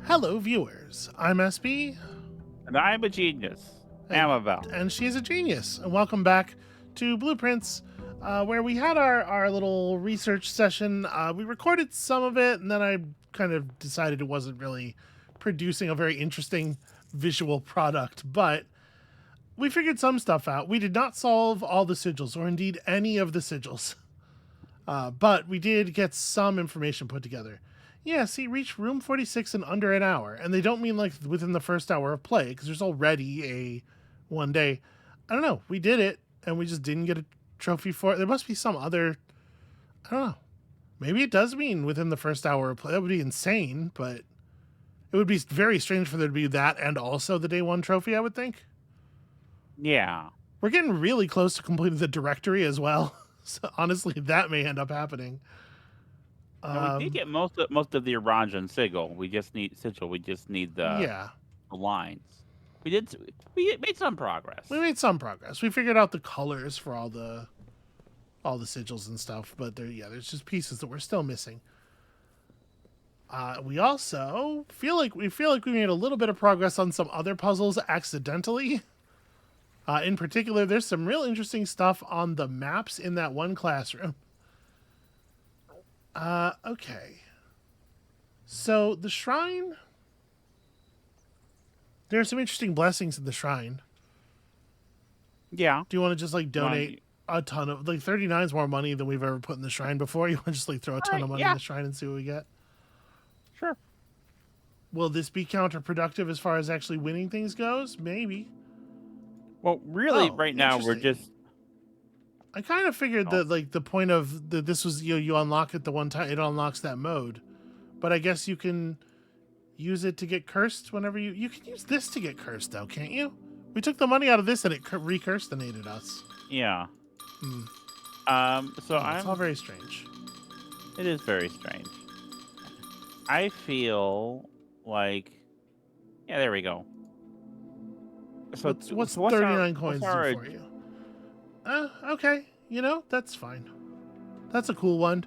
Hello, viewers. I'm SB, And I'm a genius. and, Amabel. and she's a genius. And welcome back to Blueprints, where we had our little research session. We recorded some of it, and then I kind of decided it wasn't really producing a very interesting visual product, but we figured some stuff out. We did not solve all the sigils, or indeed any of the sigils, but we did get some information put together. Yeah, see, reach room 46 in under an hour. And they don't mean like within the first hour of play, because there's already a one day. I don't know. We did it, and we just didn't get a trophy for it. There must be some other. I don't know. Maybe it does mean within the first hour of play. That would be insane, but it would be very strange for there to be that and also the day one trophy, I would think. Yeah. We're getting really close to completing the directory as well. So honestly, that may end up happening. And we did get most of the Oranjan sigil. We just need the Yeah. lines. We made some progress. We made some progress. We figured out the colors for all the sigils and stuff, but there's just pieces that we're still missing. We also feel like we made a little bit of progress on some other puzzles accidentally. In particular, there's some real interesting stuff on the maps in that one classroom. Okay. So the shrine. There are some interesting blessings in the shrine. Yeah. Do you want to just like donate a ton of 39 is more money than we've ever put in the shrine before? You want to just like throw a ton of money in the shrine and see what we get? Sure. Will this be counterproductive as far as actually winning things goes? Maybe. Well, really, right now we're just. I kind of figured that like the point of this was you unlock it the one time it unlocks that mode, but I guess you can use it to get cursed whenever you can use this to get cursed though, can't you? We took the money out of this and it recurstinated us. Yeah. So It's all very strange. It is very strange. I feel like. Yeah, there we go. So what's so 39 coins do our, for you? Okay. That's fine. That's a cool one.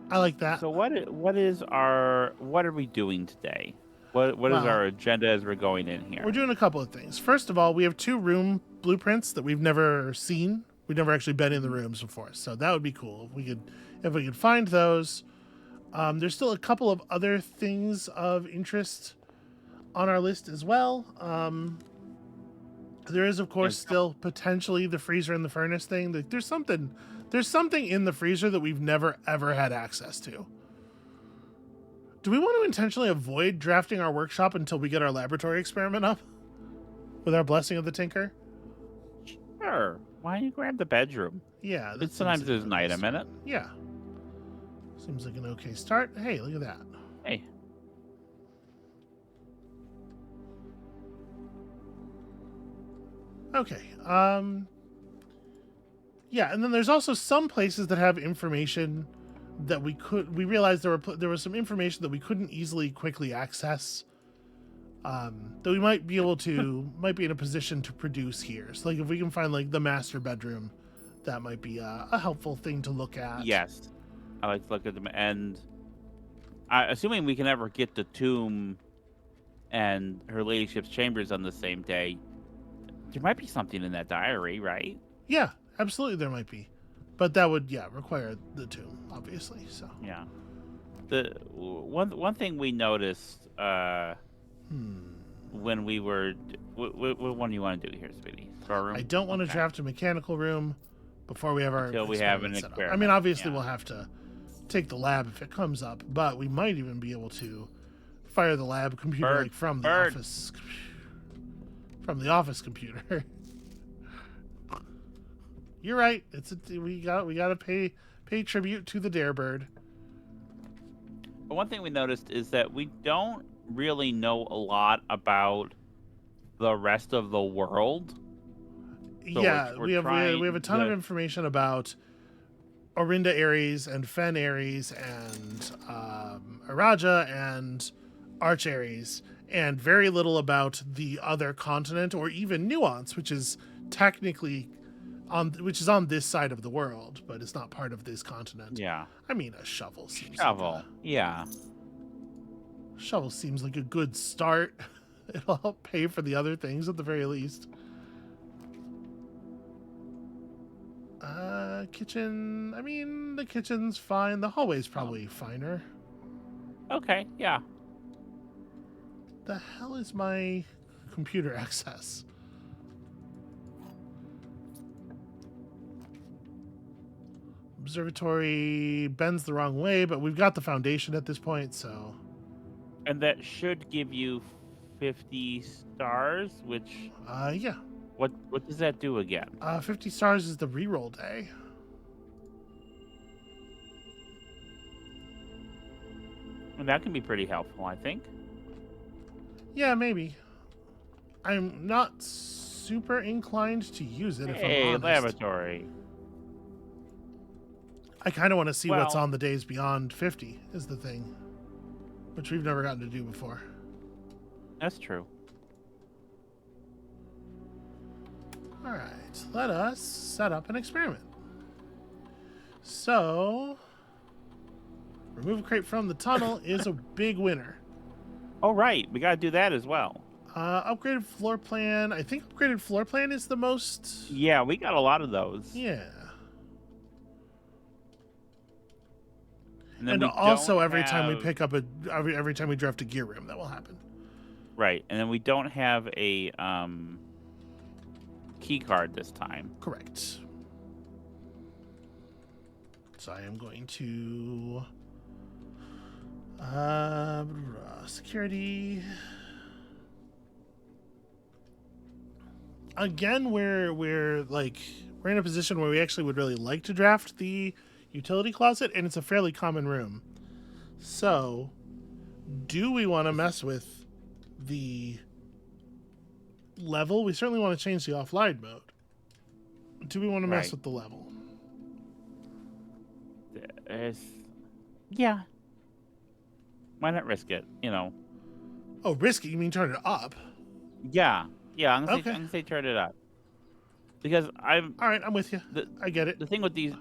I like that. So what are we doing today? What is our agenda as we're going in here? We're doing a couple of things. First of all, we have 2 room blueprints that we've never seen. We've never actually been in the rooms before, so that would be cool if we could find those. There's still a couple of other things of interest on our list as well. There is, of course, still potentially the freezer and the furnace thing. There's something in the freezer that we've never ever had access to. Do we want to intentionally avoid drafting our workshop until we get our laboratory experiment up? With our blessing of the Tinker? Sure. Why don't you grab the bedroom? Yeah. Sometimes there's an item in it. Yeah. Seems like an okay start. Hey, look at that. Hey. Okay. Yeah, and then there's also some places that have information that we realized there was some information that we couldn't quickly access. That we might be in a position to produce here. So like if we can find like the master bedroom, that might be a helpful thing to look at. Yes. I like to look at them, and assuming we can ever get the tomb and her ladyship's chambers on the same day, there might be something in that diary, right? Yeah, absolutely there might be. But that would, require the tomb, obviously. So yeah, the one thing we noticed when we were, what one do you want to do here, sweetie? I don't want to draft a mechanical room before we have our until we have an experiment. I mean, obviously we'll have to take the lab if it comes up, but we might even be able to fire the lab computer from the office computer. You're right. We got to pay tribute to the Darebird. But one thing we noticed is that we don't really know a lot about the rest of the world. So we have a ton of information about Orinda Ares and Fen Ares and Araja and Arch Ares, and very little about the other continent or even Nuance, which is technically on this side of the world, but it's not part of this continent. Yeah. I mean, a shovel seems shovel. Yeah. Shovel seems like a good start. It'll help pay for the other things at the very least. Kitchen. I mean, the kitchen's fine. The hallway's probably finer. Okay, yeah. The hell is my computer access? Observatory bends the wrong way, but we've got the foundation at this point, so... And that should give you 50 stars, which... Yeah. What does that do again? 50 stars is the reroll day. And that can be pretty helpful, I think. Yeah, maybe. I'm not super inclined to use it, if I'm Hey, honest. laboratory. I kind of want to see what's Well- on the days beyond 50, is the thing. Which we've never gotten to do before. That's true. Alright, let us set up an experiment. So, remove a crate from the tunnel is a big winner. Oh, right. We got to do that as well. Upgraded floor plan. I think upgraded floor plan is the most... Yeah, we got a lot of those. Yeah. And, then And we also don't every time we have- pick up every time we draft a gear room, that will happen. Right. And then we don't have a key card this time. Correct. So I am going to security. Again, we're in a position where we actually would really like to draft the utility closet, and it's a fairly common room. So, do we want to mess with the level? We certainly want to change the offline mode. Do we want to mess Right. with the level? Yeah. Why not risk it? You know. Oh, risky? You mean turn it up? Yeah. Yeah. I'm Okay. gonna say turn it up. Because I'm All right, I'm with you. I get it. the thing with these.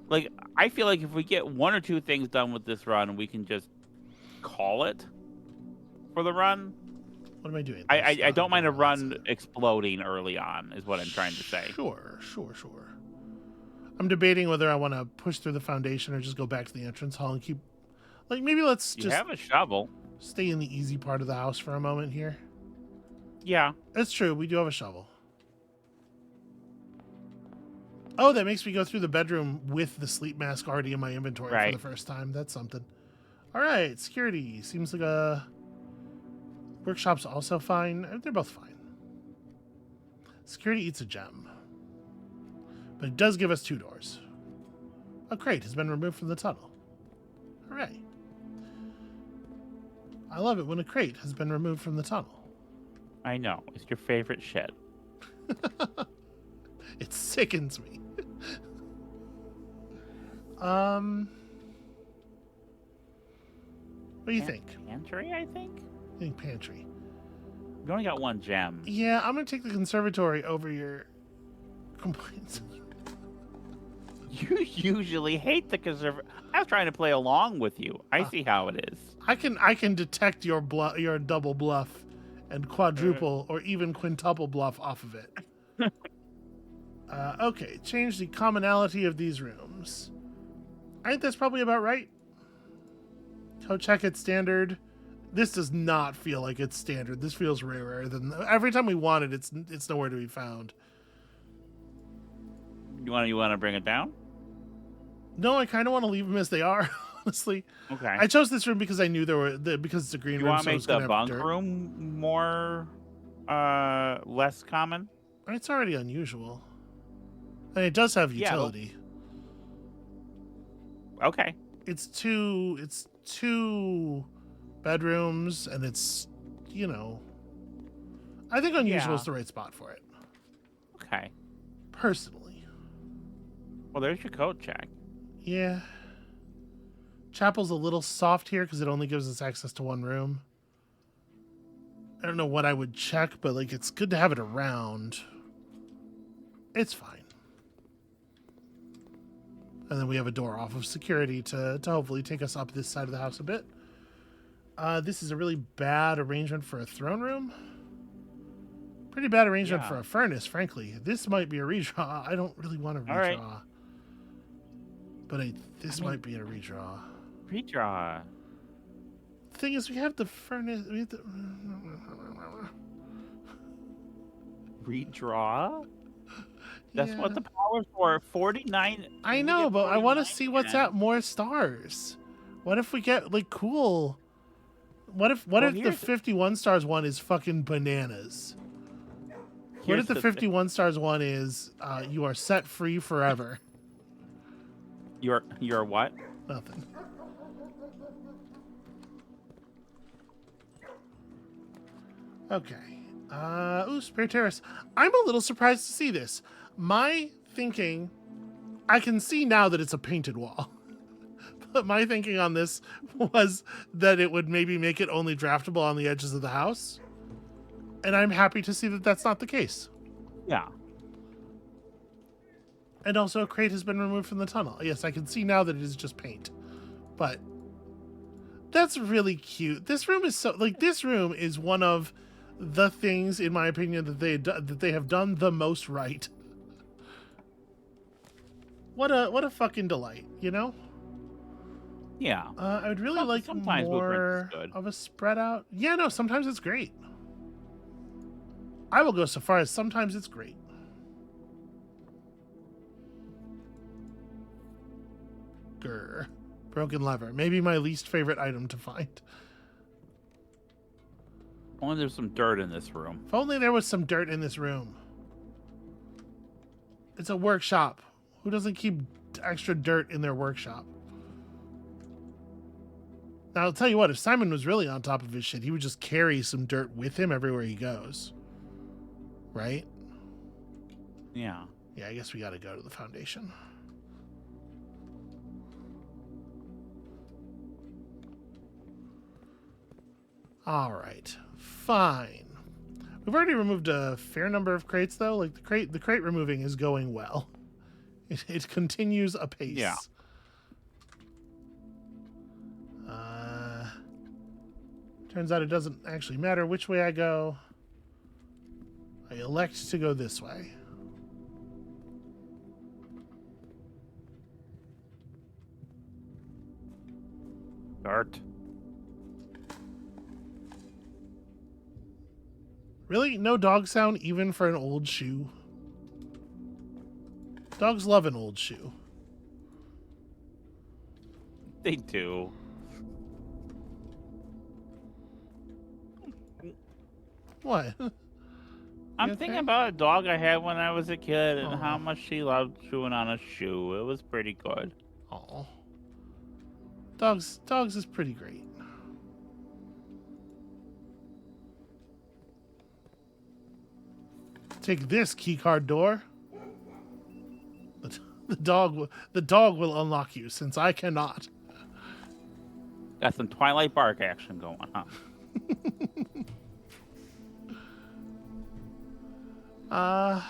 Like, I feel like if we get one or two things done with this run, we can just call it for the run. What am I doing? I don't mind a run exploding early on, is what I'm trying to say. Sure. I'm debating whether I want to push through the foundation or just go back to the entrance hall and keep... Like, maybe let's You just have a shovel. stay in the easy part of the house for a moment here. Yeah. That's true. We do have a shovel. Oh, that makes me go through the bedroom with the sleep mask already in my inventory Right. for the first time. That's something. All right, security. Seems like a... Workshop's also fine. They're both fine. Security eats a gem. But it does give us 2 doors. A crate has been removed from the tunnel. Hooray. I love it when a crate has been removed from the tunnel. I know. It's your favorite shit. It sickens me. What do you think? Pantry, I think? I think pantry. We only got one gem. Yeah, I'm going to take the conservatory over your complaints. You usually hate the conservative. I was trying to play along with you. I see how it is. I can detect your your double bluff and quadruple or even quintuple bluff off of it. Okay, change the commonality of these rooms. I think that's probably about right. Go check it standard. This does not feel like it's standard. This feels rarer than every time we want it. It's nowhere to be found. You want to bring it down? No, I kind of want to leave them as they are. Honestly, Okay. I chose this room because I knew because it's a green You room. want So to it's make the gonna have bunk dirt. room more less common? It's already unusual, and it does have Yeah, but- utility. Okay. It's two bedrooms, and it's I think unusual Yeah. is the right spot for it. Okay. Personally, Well, there's your code check. yeah. Chapel's a little soft here because it only gives us access to one room. I don't know what I would check, but it's good to have it around. It's fine. And then we have a door off of security to hopefully take us up this side of the house a bit. This is a really bad arrangement for a throne room. Pretty bad arrangement for Yeah. a furnace, frankly. This might be a redraw. I don't really want a All right. redraw. But this might be a redraw. Redraw. The thing is, we have the furnace. Redraw? That's Yeah. what the power's for. 49. I know, but I want to see what's at more stars. What if we get like cool? What if the 51 stars one is fucking bananas? What if the 51 stars one is you are set free forever? You're what? Nothing. Okay. Ooh, Spirit Terrace. I'm a little surprised to see this. My thinking, I can see now that it's a painted wall. But my thinking on this was that it would maybe make it only draftable on the edges of the house. And I'm happy to see that that's not the case. Yeah. And also a crate has been removed from the tunnel. Yes, I can see now that it is just paint. But that's really cute. This room is so this room is one of the things in my opinion that they have done the most right. What a fucking delight, you know? Yeah. I would really like sometimes more of a spread out. Yeah, no, sometimes it's great. I will go so far as sometimes it's great. Grr. Broken lever. Maybe my least favorite item to find. Only there's some dirt in this room. If only there was some dirt in this room. It's a workshop. Who doesn't keep extra dirt in their workshop? Now, I'll tell you what, if Simon was really on top of his shit, he would just carry some dirt with him everywhere he goes. Right? Yeah. Yeah, I guess we gotta go to the foundation. All right. Fine. We've already removed a fair number of crates, though. Like, the crate removing is going well. It continues apace. Yeah. Turns out it doesn't actually matter which way I go. I elect to go this way. Dirt. Really? No dog sound even for an old shoe? Dogs love an old shoe. They do. What? I'm thinking about a dog I had when I was a kid and how Aw. much she loved chewing on a shoe. It was pretty good. Oh. Dogs is pretty great. Take this keycard door. The dog will unlock you since I cannot. Got some Twilight Bark action going on. I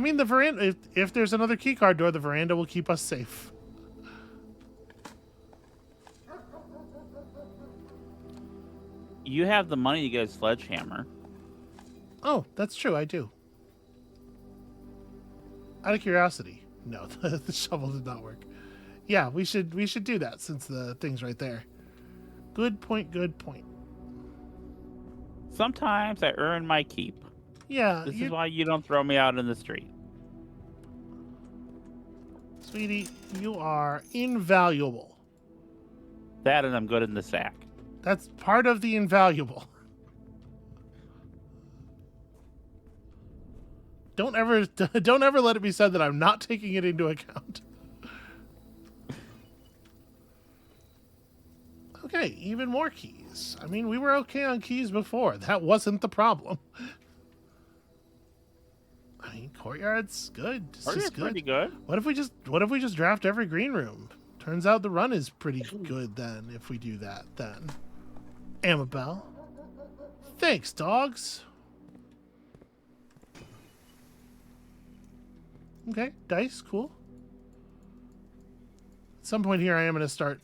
mean, the veranda. If there's another keycard door, the veranda will keep us safe. You have the money to get a sledgehammer. Oh, that's true. I do. Out of curiosity, no, the shovel did not work. Yeah, we should do that since the thing's right there. Good point. Good point. Sometimes I earn my keep. Yeah, This is why you don't throw me out in the street. sweetie, you are invaluable. That and I'm good in the sack. That's part of the invaluable. Don't ever let it be said that I'm not taking it into account. Okay, even more keys. I mean, we were okay on keys before. That wasn't the problem. I mean, courtyard's good. It's just good. Pretty good. What if we just draft every green room? Turns out the run is pretty good then if we do that then. Amabel. Thanks, dogs. Okay, dice, cool. some point here, I am going to start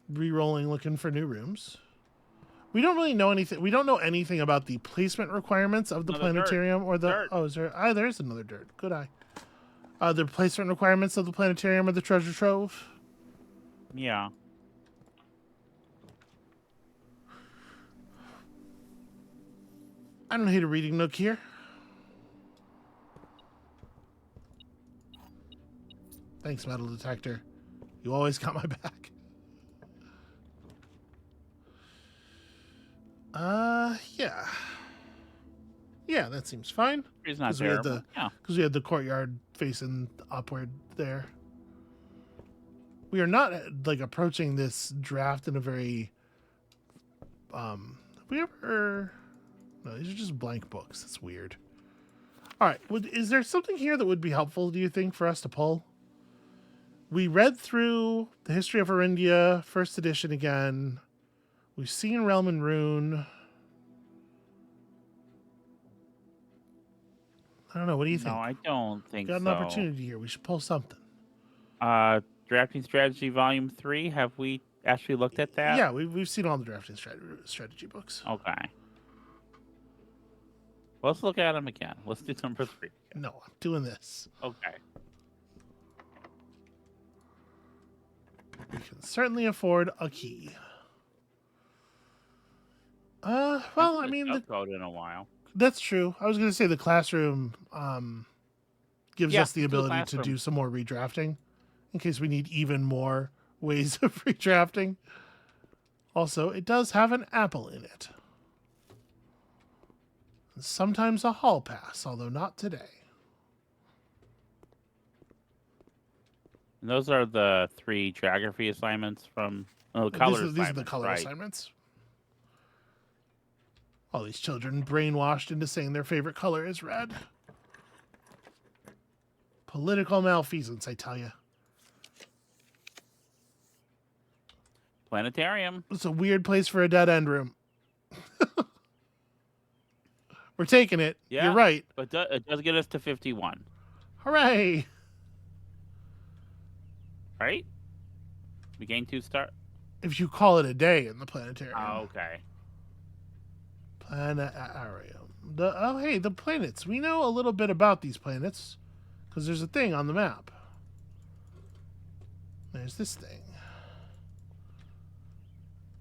re-rolling, looking for new rooms. We don't really know anything. We don't know anything about the placement requirements of the planetarium or the. Dirt. Oh, is there? Ah, there is another dirt. Good eye. The placement requirements of the planetarium or the treasure trove. Yeah. I don't hate a reading nook here. Thanks, metal detector. You always got my back. Yeah. Yeah, that seems fine. It's not Because we had terrible. Yeah. because we had the courtyard facing upward there. We are not like approaching this draft in a very. Have we ever? No, these are just blank books. That's weird. All right. Is there something here that would be helpful? Do you think for us to pull? We read through the history of Arindia, first edition again. We've seen Realm and Rune. I don't know. What do you think? No, I don't think Got so. an opportunity here. We should pull something. Drafting Strategy Volume 3. Have we actually looked at that? Yeah, we've seen all the drafting strategy books. Okay. Let's look at them again. Let's do number 3. No, I'm doing this. Okay. We can certainly afford a key. Well, I mean, code in a while. That's true. I was going to say the classroom gives us the ability to do some more redrafting in case we need even more ways of redrafting. Also, it does have an apple in it. And sometimes a hall pass, although not today. And those are the 3 geography assignments from These are the color assignments. All these children brainwashed into saying their favorite color is red. Political malfeasance, I tell you. Planetarium. It's a weird place for a dead end room. We're taking it. Yeah, you're right. But it does get us to 51. Hooray! Right? We gain 2 stars. If you call it a day in the planetarium. Oh, okay. Planetarium. Hey, the planets. We know a little bit about these planets because there's a thing on the map. There's this thing.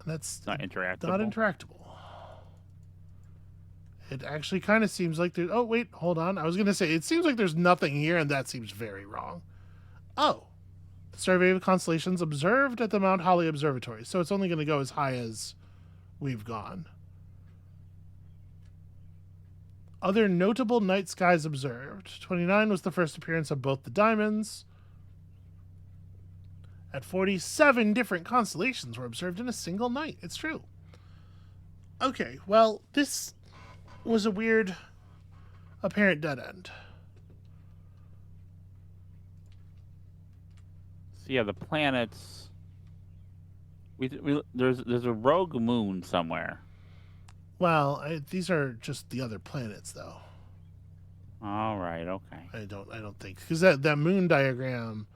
And that's not interactable. Not interactable. It actually kind of seems like there's... Oh, wait, hold on. I was going to say, it seems like there's nothing here, and that seems very wrong. Oh. The survey of constellations observed at the Mount Holly Observatory. So it's only going to go as high as we've gone. Other notable night skies observed. 29 was the first appearance of both the diamonds. At 47 different constellations were observed in a single night. It's true. Okay, well, this was a weird apparent dead end. So yeah, the planets. There's a rogue moon somewhere. Well, these are just the other planets, though. All right. Okay. I don't think because that moon diagram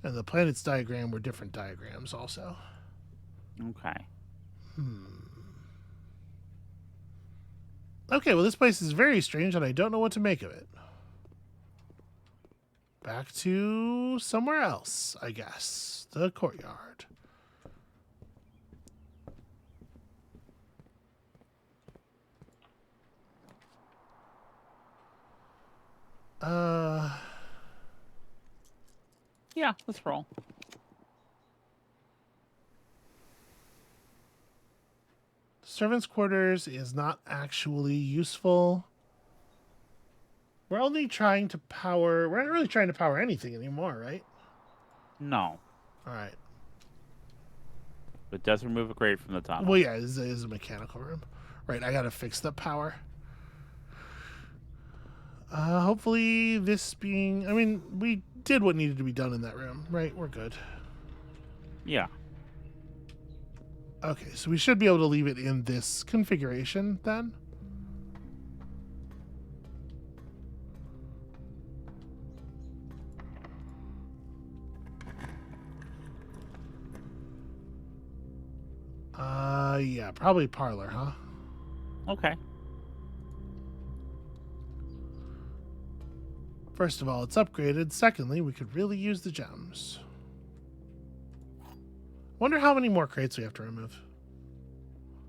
and the planets diagram were different diagrams, also. Okay. Okay, well, this place is very strange, and I don't know what to make of it. Back to somewhere else, I guess. The courtyard. Yeah, let's roll. Servants' quarters is not actually useful. We're only trying to power... We're not really trying to power anything anymore, right? No. All right. But it does remove a grate from the tunnel. Well, yeah, it is a mechanical room. Right, I gotta fix the power. Hopefully this being... I mean, we did what needed to be done in that room, right? We're good. Yeah. Okay, so we should be able to leave it in this configuration, then. Yeah, probably parlor, huh? Okay. First of all, it's upgraded. Secondly, we could really use the gems. Wonder how many more crates we have to remove.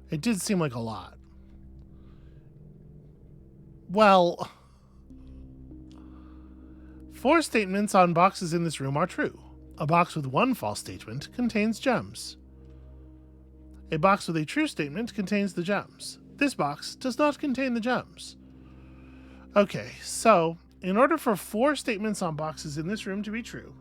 It did seem like a lot. Well, 4 statements on boxes in this room are true. A box with 1 false statement contains gems. A box with a true statement contains the gems. This box does not contain the gems. Okay, so in order for 4 statements on boxes in this room to be true,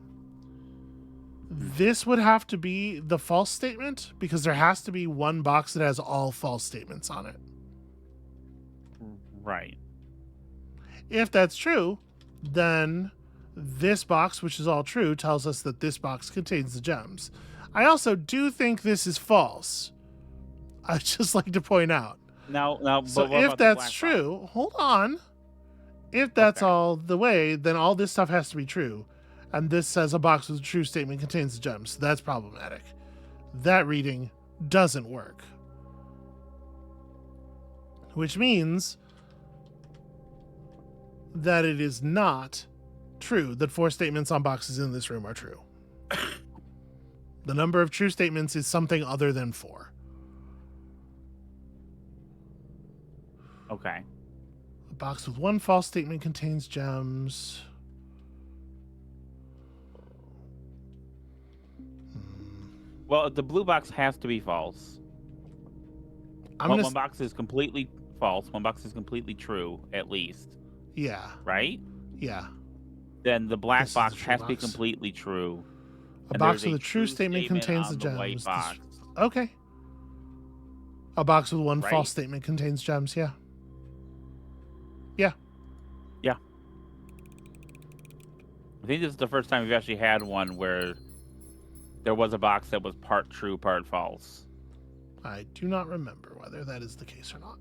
this would have to be the false statement because there has to be 1 box that has all false statements on it. Right. If that's true, then this box, which is all true, tells us that this box contains the gems. I also do think this is false. I'd just like to point out. Now, So but what if about the that's black true, box? hold on. If that's Okay. all the way, then all this stuff has to be true. And this says a box with a true statement contains the gems. So that's problematic. That reading doesn't work. Which means that it is not true that 4 statements on boxes in this room are true. The number of true statements is something other than 4. Okay. A box with 1 false statement contains gems. Well, the blue box has to be false. One box is completely false. 1 box is completely true, at least. Yeah. Right? Yeah. Then the black This is the box true has to be box. completely true. A And box there's with a true statement contains the on the white gems. box. Okay. A box with 1 Right? false statement contains gems. Yeah. Yeah. Yeah. I think this is the first time we've actually had one where there was a box that was part true, part false. I do not remember whether that is the case or not.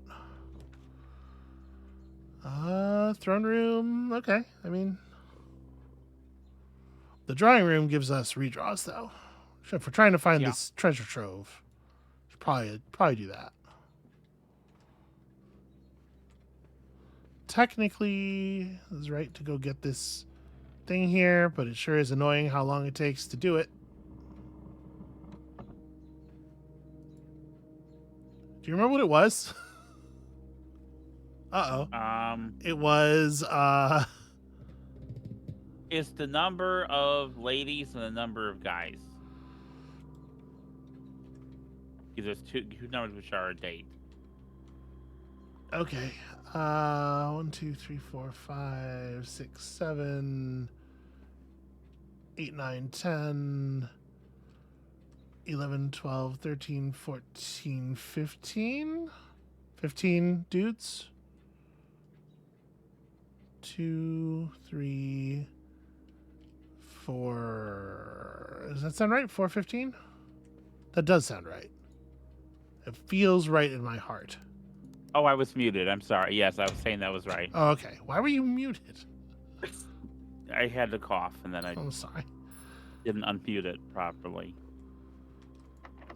Throne room. Okay. I mean, the drawing room gives us redraws, though. So if we're trying to find Yeah. this treasure trove, should probably do that. Technically, it's right to go get this thing here, but it sure is annoying how long it takes to do it. Do you remember what it was? Uh-oh. It was, It's the number of ladies and the number of guys. Because there's two numbers which are a date. okay. 1, 2, 3, 4, 5, 6, 7, 8, 9, 10, 11, 12, 13, 14, 15. 15 dudes. 2, 3, 4. Does that sound right? 415? That does sound right. It feels right in my heart. Oh, I was muted. I'm sorry. Yes, I was saying that was right. Oh, okay. Why were you muted? I had to cough, and then I I'm sorry. didn't unmute it properly.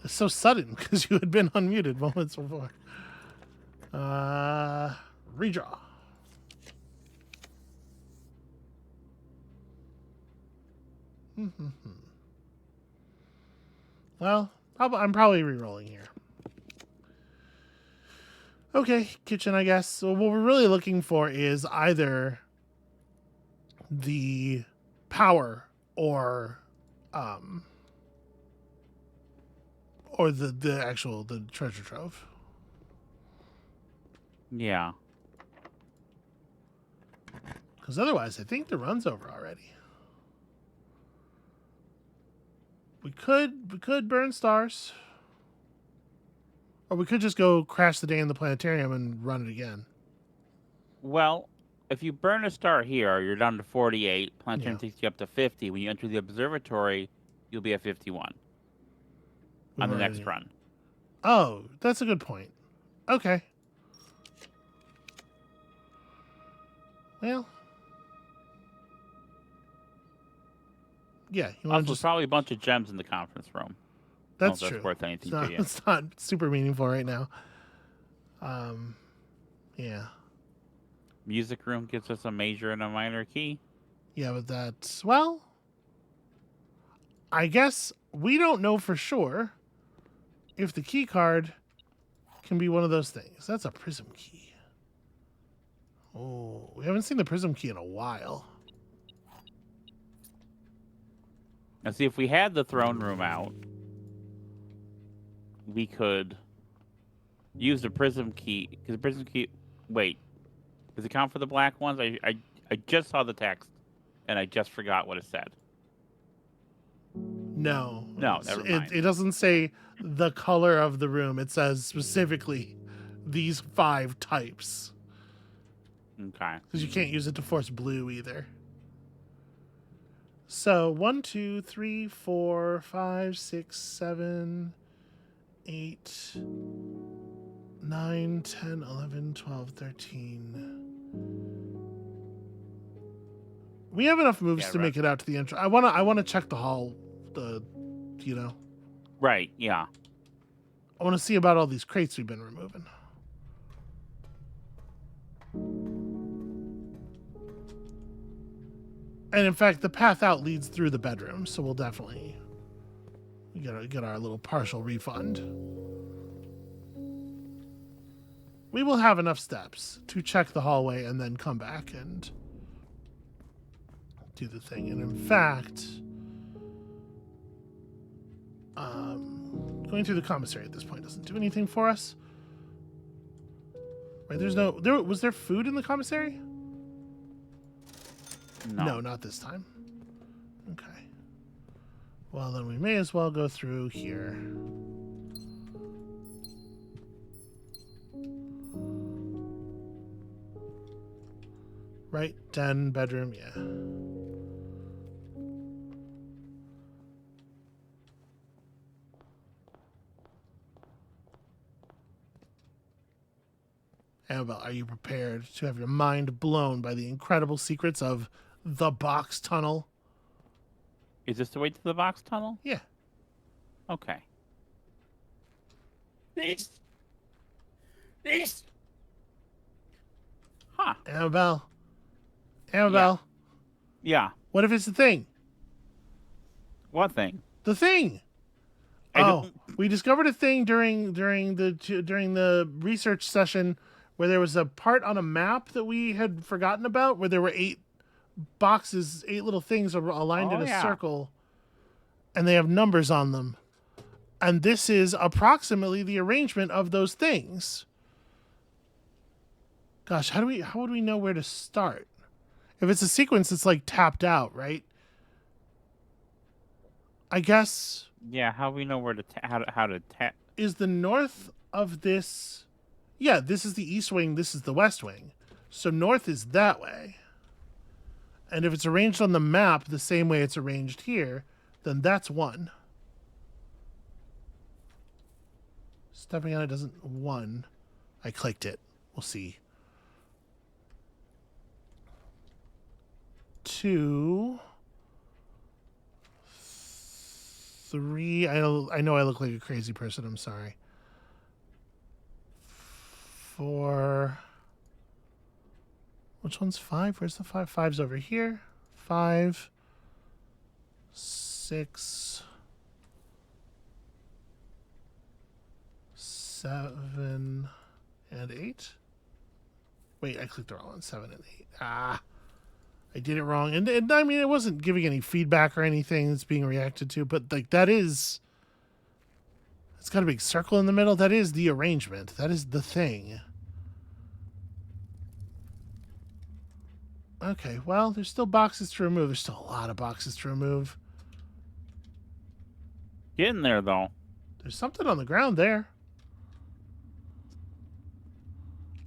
It's so sudden because you had been unmuted moments before. Redraw. Well, I'm probably re-rolling here. Okay, kitchen, I guess. So what we're really looking for is either the power or the treasure trove. Yeah. Because otherwise, I think the run's over already. We could burn stars. Or we could just go crash the day in the planetarium and run it again. Well, if you burn a star here, you're down to 48. Planetarium Yeah. takes you up to 50. When you enter the observatory, you'll be at 51 We've on the already- next run. Oh, that's a good point. Okay. Well. Yeah, you want Also, to there's just... probably a bunch of gems in the conference room. know That's if that's true. worth It's anything not, to you. it's not super meaningful right now. Yeah. Music room gives us a major and a minor key. Yeah, but that's, well, I guess we don't know for sure if the key card can be one of those things. That's a prism key. Oh, we haven't seen the prism key in a while. Now, see, if we had the throne room out, we could use the prism key. Because the prism key. Wait, does it count for the black ones? I just saw the text, and I just forgot what it said. No. No, never mind. It doesn't say the color of the room. It says specifically these 5 types. Okay. Because you can't use it to force blue either. So 1, 2, 3, 4, 5, 6, 7, 8, 9, 10, 11, 12, 13. We have enough moves to make it out to the entrance. I wanna check the hall, you know. Right, yeah. I want to see about all these crates we've been removing. And in fact, the path out leads through the bedroom, so we'll definitely get our little partial refund. We will have enough steps to check the hallway and then come back and do the thing. And in fact, going through the commissary at this point doesn't do anything for us. Right? Was there food in the commissary? No, not this time. Okay. Well, then we may as well go through here. Right? Den, bedroom, yeah. Amabel, are you prepared to have your mind blown by the incredible secrets of the box tunnel? Is this the way to the box tunnel? Yeah. Okay. This. Huh. Amabel. Yeah. What if it's the thing? What thing? The thing. We discovered a thing during the research session where there was a part on a map that we had forgotten about, where there were 8 boxes, 8 little things aligned in a circle, and they have numbers on them. And this is approximately the arrangement of those things. Gosh, how would we know where to start? If it's a sequence, it's like tapped out, right? I guess. Yeah, how do we know where to how to tap? Is the north of this? Yeah, this is the east wing. This is the west wing. So north is that way. And if it's arranged on the map the same way it's arranged here, then that's 1. Stepping on it doesn't 1. I clicked it. We'll see. 2, 3. I know I look like a crazy person. I'm sorry. 4. Which one's 5? Where's the 5? 5's over here. 5, 6, 7, and 8. Wait, I clicked the wrong one. 7 and 8. I did it wrong. And I mean, it wasn't giving any feedback or anything that's being reacted to, but like it's got a big circle in the middle. That is the arrangement. That is the thing. Okay, well, there's still boxes to remove. There's still a lot of boxes to remove. Getting there, though. There's something on the ground there.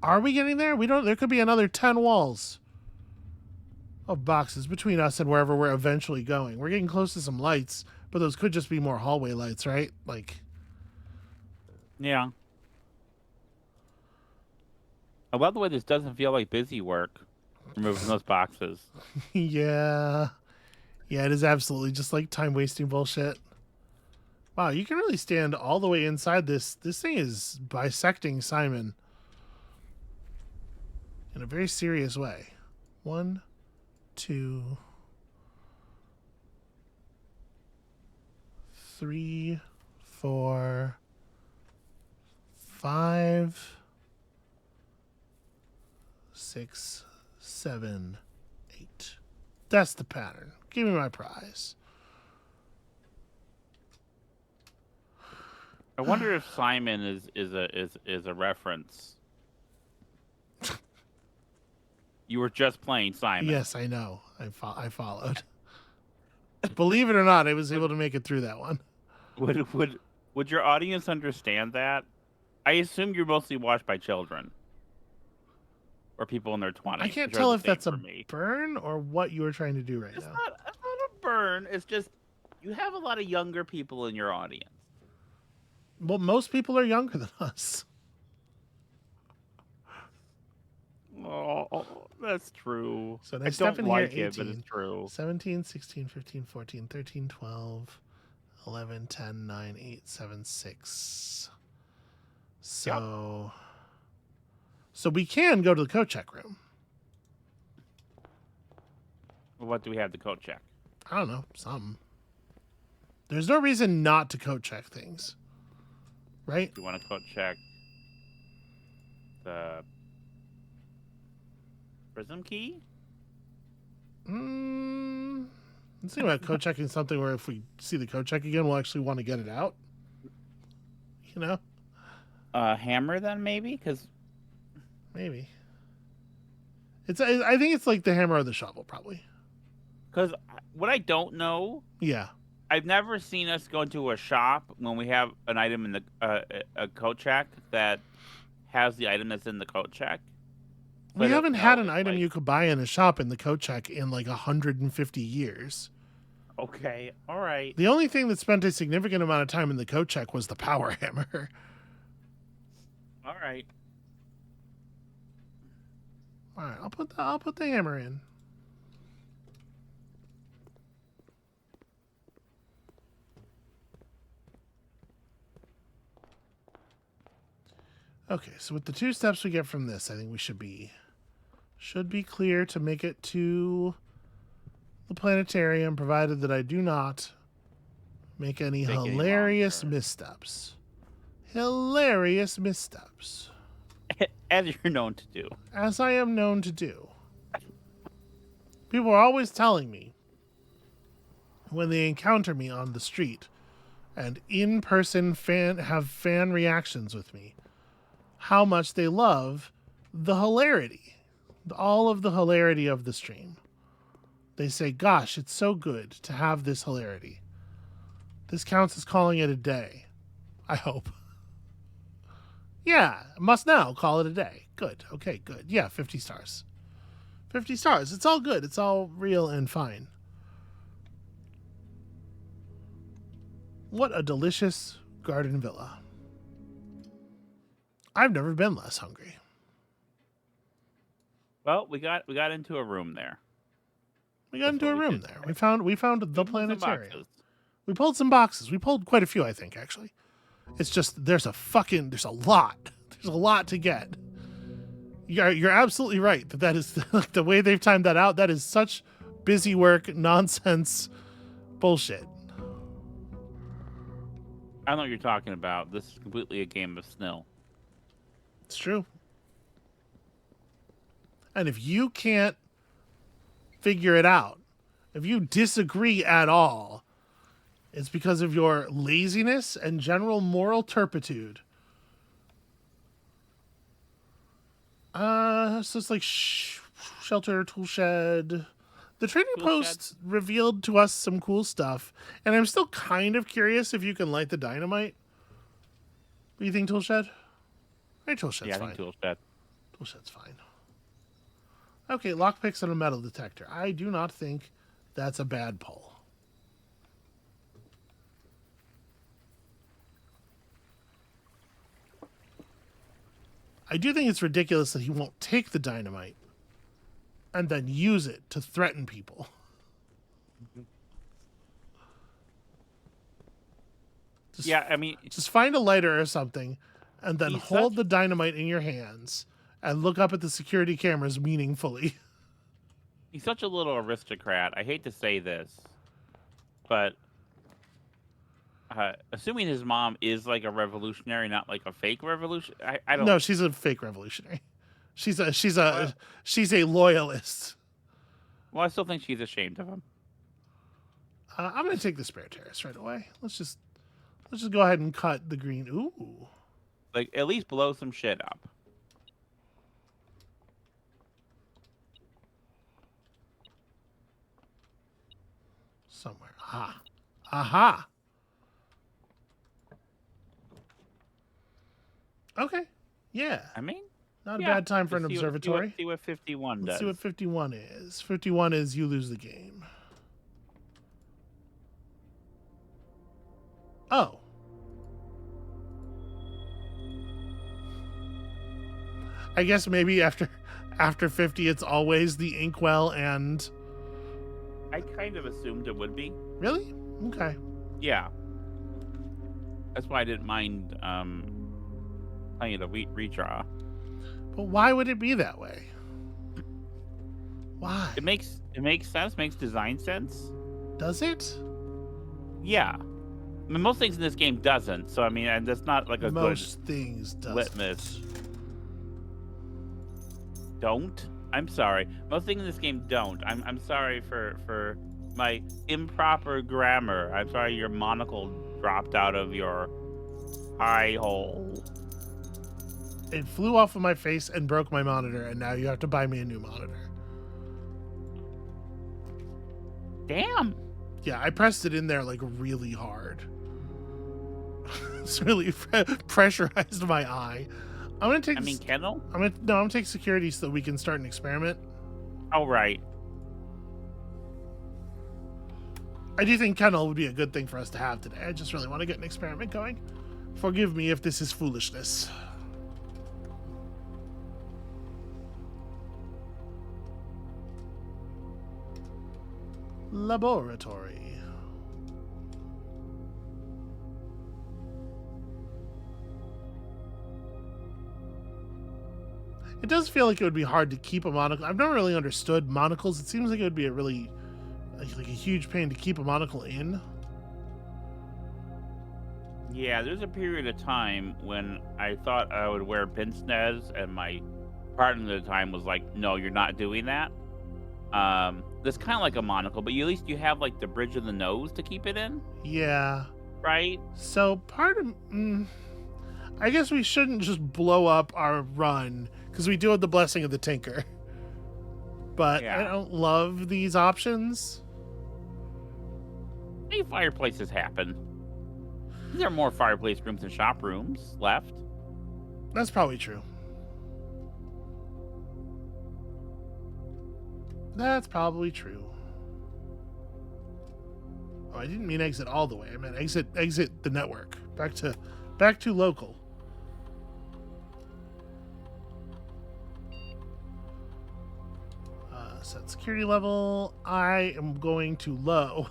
Are we getting there? There could be another 10 walls of boxes between us and wherever we're eventually going. We're getting close to some lights, but those could just be more hallway lights, right? Like. Yeah. I love the way this doesn't feel like busy work. Removing those boxes. Yeah. Yeah, it is absolutely just like time wasting bullshit. Wow, you can really stand all the way inside this. This thing is bisecting Simon in a very serious way. 1, 2, 3, 4, 5, 6, 7, 8. That's the pattern. Give me my prize. I wonder if Simon is a reference. You were just playing Simon. Yes, I know. I followed. Believe it or not, I was able to make it through that one. Would your audience understand that? I assume you're mostly watched by children or people in their 20s. I can't which are tell the if same that's for a me. burn or what you were trying to do right It's now. not a burn. It's just you have a lot of younger people in your audience. Well, most people are younger than us. Oh, that's true. So I next step don't in here, like 18, it, but it's true. 17, 16, 15, 14, 13, 12, 11, 10, 9, 8, 7, 6. So, so we can go to the coat check room. What do we have to code check? I don't know, something. There's no reason not to coat check things, right? Do you want to code check the prism key? Let's think about code checking something where if we see the code check again, we'll actually want to get it out. You know? Hammer then maybe? Because Maybe. I think it's like the hammer or the shovel, probably. what I don't know, Yeah. I've never seen us go into a shop when we have an item in the a code check that has the item that's in the code check. So We I don't haven't had know an if, item like- you could buy in a shop in the code check in like 150 years. Okay, all right. The only thing that spent a significant amount of time in the code check was the power hammer. All right. All right, I'll put the hammer in. Okay, so with the 2 steps we get from this, I think we should be clear to make it to the planetarium, provided that I do not make any Take any hilarious wrong turns. missteps. Hilarious missteps, As you're known to do. as I am known to do. People are always telling me when they encounter me on the street and in-person have fan reactions with me, how much they love the hilarity, all of the hilarity of the stream. They say, gosh, it's so good to have this hilarity. This counts as calling it a day. I hope. Yeah, must now call it a day. Good. Okay, good. Yeah, 50 stars. 50 stars. It's all good. It's all real and fine. What a delicious garden villa. I've never been less hungry. Well, we got into a room there. We got That's into a what we room did. there. We found the We pulled some planetarium. boxes. We pulled some boxes. We pulled quite a few, I think, actually. It's just there's a lot. There's a lot to get. You're absolutely right that is the way they've timed that out. That is such busy work, nonsense, bullshit. I don't know what you're talking about. This is completely a game of Snill. It's true. And if you can't figure it out, if you disagree at all, it's because of your laziness and general moral turpitude. So it's like shelter, tool shed. The trading Tool post revealed to us some cool stuff, and I'm still kind of curious if you can light the dynamite. What do you think, tool shed? Right, tool shed's Yeah, I fine. think tool shed. Tool shed's fine. Okay, lockpicks and a metal detector. I do not think that's a bad pull. I do think it's ridiculous that he won't take the dynamite and then use it to threaten people. Yeah, I mean, Just find a lighter or something, and then he's hold such the dynamite in your hands and look up at the security cameras meaningfully. he's such a little aristocrat. I hate to say this, but assuming his mom is like a revolutionary, not like a fake revolution. I No, don't. she's a fake revolutionary. She's a Well, she's a loyalist. well, I still think she's ashamed of him. I'm gonna take the spare terrace right away. Let's just go ahead and cut the green. Ooh, Like, at least blow some shit up. somewhere. Aha, aha. Okay, yeah, I mean, not a yeah. bad time for an Just observatory. See what 51 Let's does. see what 51 is. 51 is you lose the game. Oh. I guess maybe after 50 it's always the inkwell and I kind of assumed it would be. really? Okay. Yeah. That's why I didn't mind playing it a redraw. But why would it be that way? Why? It makes sense, makes design sense. Does it? Yeah. I mean, most things in this game doesn't. So I mean, and that's not like a Most things good doesn't. litmus. Don't. I'm sorry. Most things in this game don't. I'm sorry for my improper grammar. I'm sorry your monocle dropped out of your eye hole. It flew off of my face and broke my monitor, and now you have to buy me a new monitor. Damn. Yeah, I pressed it in there like really hard. It's really pressurized my eye. I'm gonna take. I mean, Kendall? I'm gonna take security so that we can start an experiment. Oh, right. I do think kennel would be a good thing for us to have today. I just really want to get an experiment going. Forgive me if this is foolishness. Laboratory. It does feel like it would be hard to keep a monocle. I've never really understood monocles. It seems like it would be a really like a huge pain to keep a monocle in. Yeah, there's a period of time when I thought I would wear pince nez, and my partner at the time was like, "No, you're not doing that." That's kind of like a monocle, but at least you have like the bridge of the nose to keep it in, Yeah. right? So part of, I guess we shouldn't just blow up our run because we do have the blessing of the Tinker. But Yeah. I don't love these options. Any fireplaces happen. There are more fireplace rooms than shop rooms left. That's probably true. That's probably true. Oh, I didn't mean exit all the way. I meant exit the network. Back to local. Set security level. I am going to low.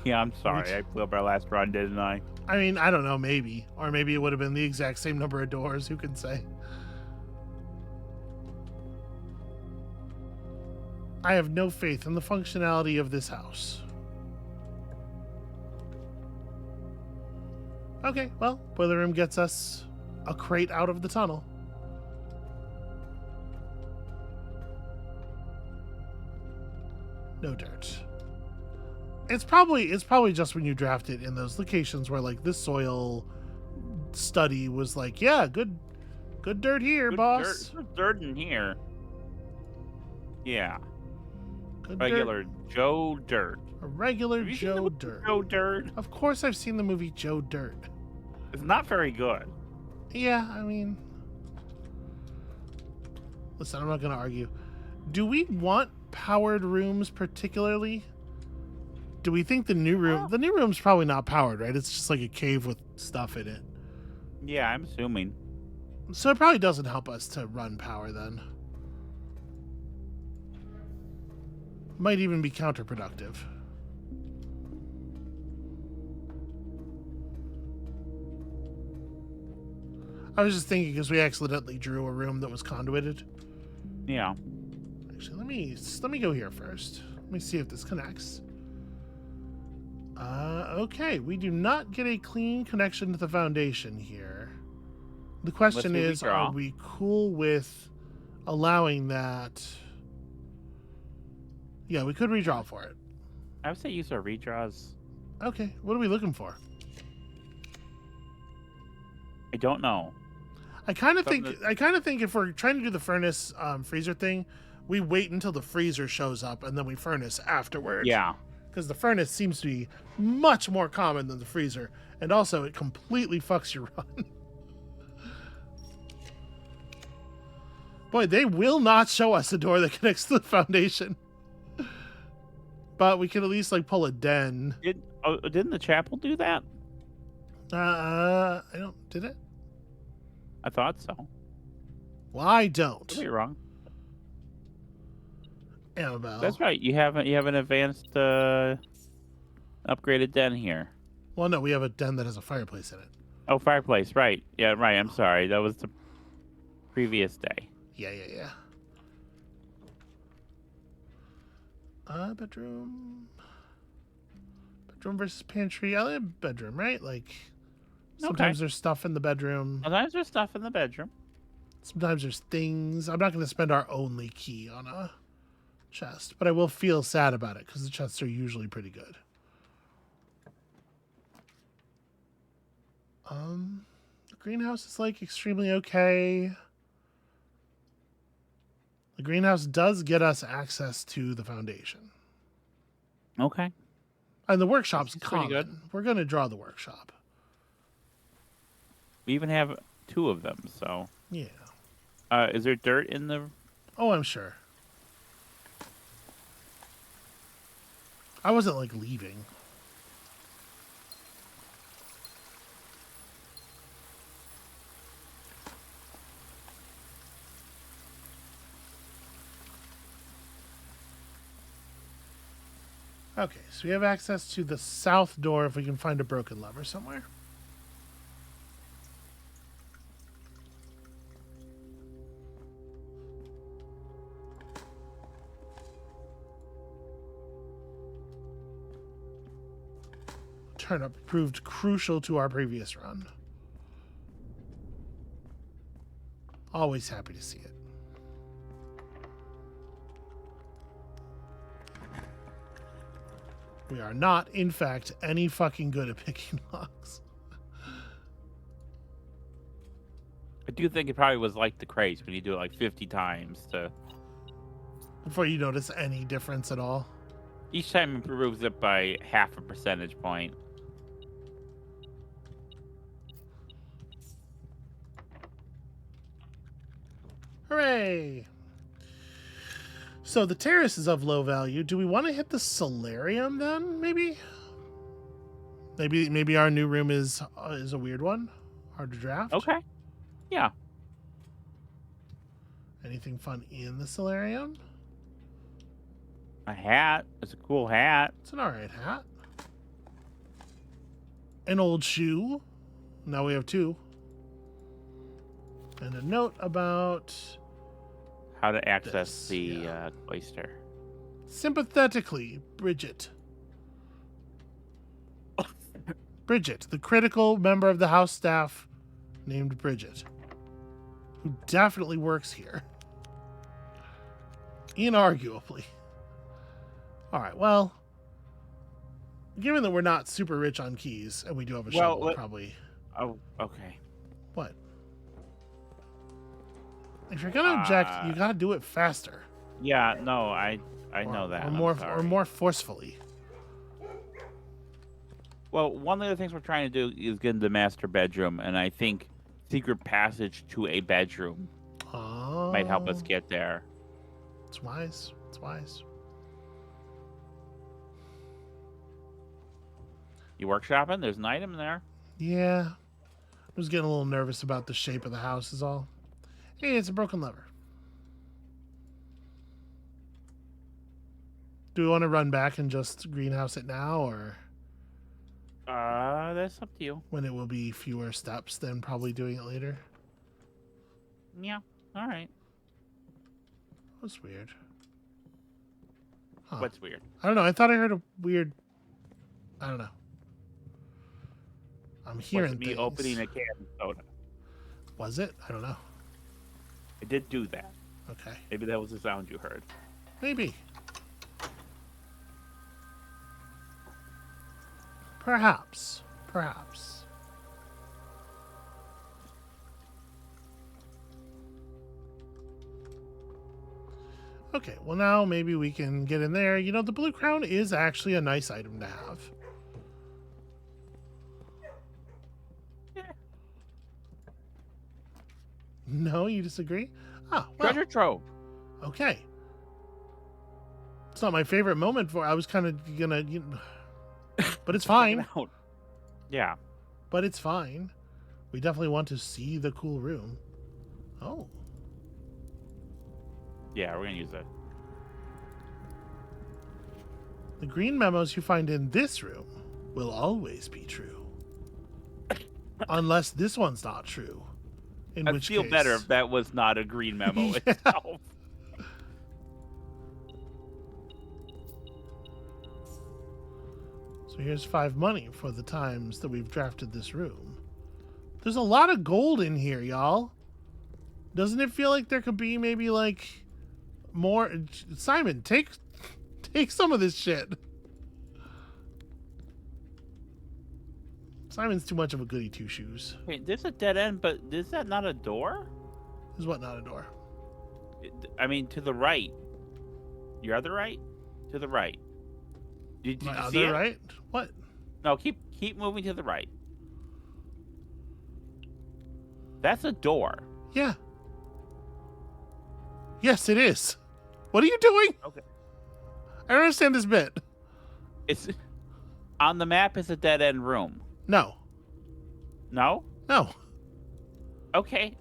Yeah, I'm sorry. I blew up our last run, didn't I? I mean, I don't know, maybe. Or maybe it would have been the exact same number of doors. Who can say? I have no faith in the functionality of this house. Okay, well, boiler room gets us a crate out of the tunnel. No dirt. It's probably just when you draft it in those locations where like this soil study was like, yeah, good dirt here, Good boss. Good dirt in here. Yeah. Good Regular dirt. Joe Dirt. A regular Have you seen the Joe movie Dirt. Joe Dirt. Of course I've seen the movie Joe Dirt. It's not very good. Yeah, I mean, listen, I'm not going to argue. Do we want powered rooms particularly? Do we think the new room's probably not powered, right? It's just like a cave with stuff in it. Yeah, I'm assuming. So it probably doesn't help us to run power then. Might even be counterproductive. I was just thinking because we accidentally drew a room that was conduited. Yeah. Actually, let me go here first. Let me see if this connects. Okay, we do not get a clean connection to the foundation here. The question is, are we cool with allowing that? Yeah, we could redraw for it. I would say use our redraws. Okay, what are we looking for? I don't know. I kind of think if we're trying to do the furnace freezer thing, we wait until the freezer shows up and then we furnace afterwards. Yeah. Because the furnace seems to be much more common than the freezer, and also it completely fucks your run. Boy, they will not show us a door that connects to the foundation. But we can at least like pull a den. Didn't the chapel do that? I don't. Did it? I thought so. Well, I don't. Could be wrong. Amabel. That's right. You have an advanced upgraded den here. Well, no, we have a den that has a fireplace in it. Oh, fireplace. Right. Yeah. Right. I'm sorry. That was the previous day. Yeah. Bedroom versus pantry. I like bedroom, right? Like sometimes there's stuff in the bedroom. Sometimes there's stuff in the bedroom. Sometimes there's things. I'm not going to spend our only key on a chest, but I will feel sad about it because the chests are usually pretty good. The greenhouse is like extremely okay. The greenhouse does get us access to the foundation. Okay. And the workshop's common. Good. We're going to draw the workshop. We even have 2 of them, so. Yeah. Is there dirt in the... Oh, I'm sure. I wasn't, like, leaving. Okay, so we have access to the south door if we can find a broken lever somewhere. Turnip proved crucial to our previous run. Always happy to see it. We are not, in fact, any fucking good at picking locks. I do think it probably was like the craze when you do it like 50 times to... Before you notice any difference at all. Each time improves it by half a percentage point. Hooray! So the terrace is of low value. Do we want to hit the solarium then? Maybe our new room is a weird one. Hard to draft. Okay. Yeah. Anything fun in the solarium? A hat. It's a cool hat. It's an alright hat. An old shoe. Now we have 2. And a note about How to access the cloister. Sympathetically, Bridget. Bridget, the critical member of the house staff named Bridget, who definitely works here. Inarguably. All right, well, given that we're not super rich on keys and we do have a shovel, probably. Oh, okay. What? If you're gonna object, you gotta do it faster. Yeah, no, I know that. Or more forcefully. Well, one of the things we're trying to do is get into the master bedroom, and I think secret passage to a bedroom might help us get there. It's wise. It's wise. You workshopping? There's an item there. Yeah. I was getting a little nervous about the shape of the house is all. Hey, it's a broken lever. Do we want to run back and just greenhouse it now, or That's up to you. when it will be fewer steps than probably doing it later? Yeah. All right. That's weird. Huh. What's weird? I don't know. I thought I heard a weird. I don't know. I'm Was hearing it me things. opening a can of soda? Was it? I don't know. I did do that. Okay. Maybe that was the sound you heard. Maybe. Perhaps. Perhaps. Okay, well now maybe we can get in there. You know, the blue crown is actually a nice item to have. Yeah. No, you disagree? Ah, well, Treasure trove. okay. It's not my favorite moment for. I was kind of gonna, but it's Check it fine. out. Yeah. But it's fine. We definitely want to see the cool room. Oh, Yeah, we're gonna use it. the green memos you find in this room will always be true, unless this one's not true. In I which feel case, better if that was not a green memo Yeah. itself. So here's 5 money for the times that we've drafted this room. There's a lot of gold in here, y'all. Doesn't it feel like there could be maybe like more? Simon, take some of this shit. Simon's too much of a goody two shoes. Wait, there's a dead end, but is that not a door? Is what, not a door? I mean, to the right. Your other right? To the right. Did My you see other it? right? What? No, keep moving to the right. That's a door. Yeah. Yes, it is. What are you doing? Okay. I don't understand this bit. It's on the map. Is a dead end room. No. No. No. Okay.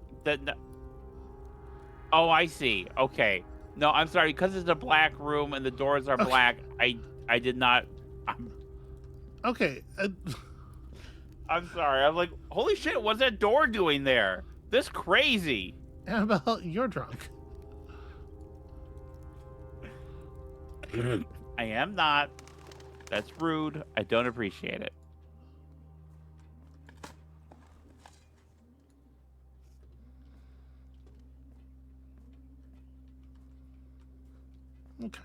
Oh, I see. Okay. No, I'm sorry. Because it's a black room and the doors are black. I did not. Okay. I'm sorry. I'm like, holy shit! What's that door doing there? This crazy. Amabel, you're drunk. I am not. That's rude. I don't appreciate it. Okay.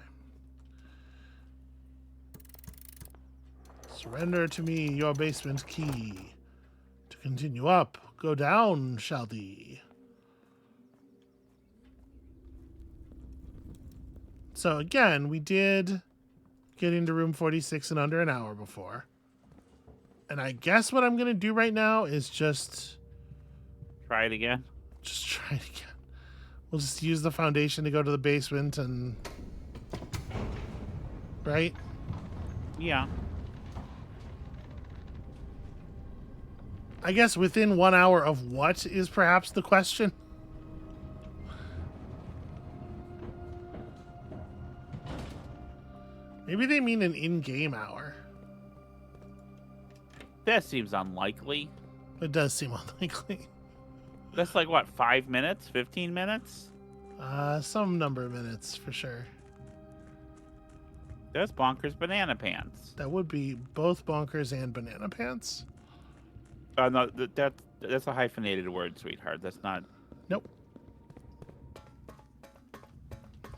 Surrender to me your basement key. To continue up, go down, shall thee. So again, we did get into room 46 in under an hour before. And I guess what I'm going to do right now is just Try it again. try it again. We'll just use the foundation to go to the basement and... Right? Yeah. I guess within 1 hour of what is perhaps the question? Maybe they mean an in-game hour. That seems unlikely. It does seem unlikely. That's like what, 5 minutes? 15 minutes? Some number of minutes for sure. That's bonkers banana pants. That would be both bonkers and banana pants. No, that's a hyphenated word, sweetheart. That's not. Nope.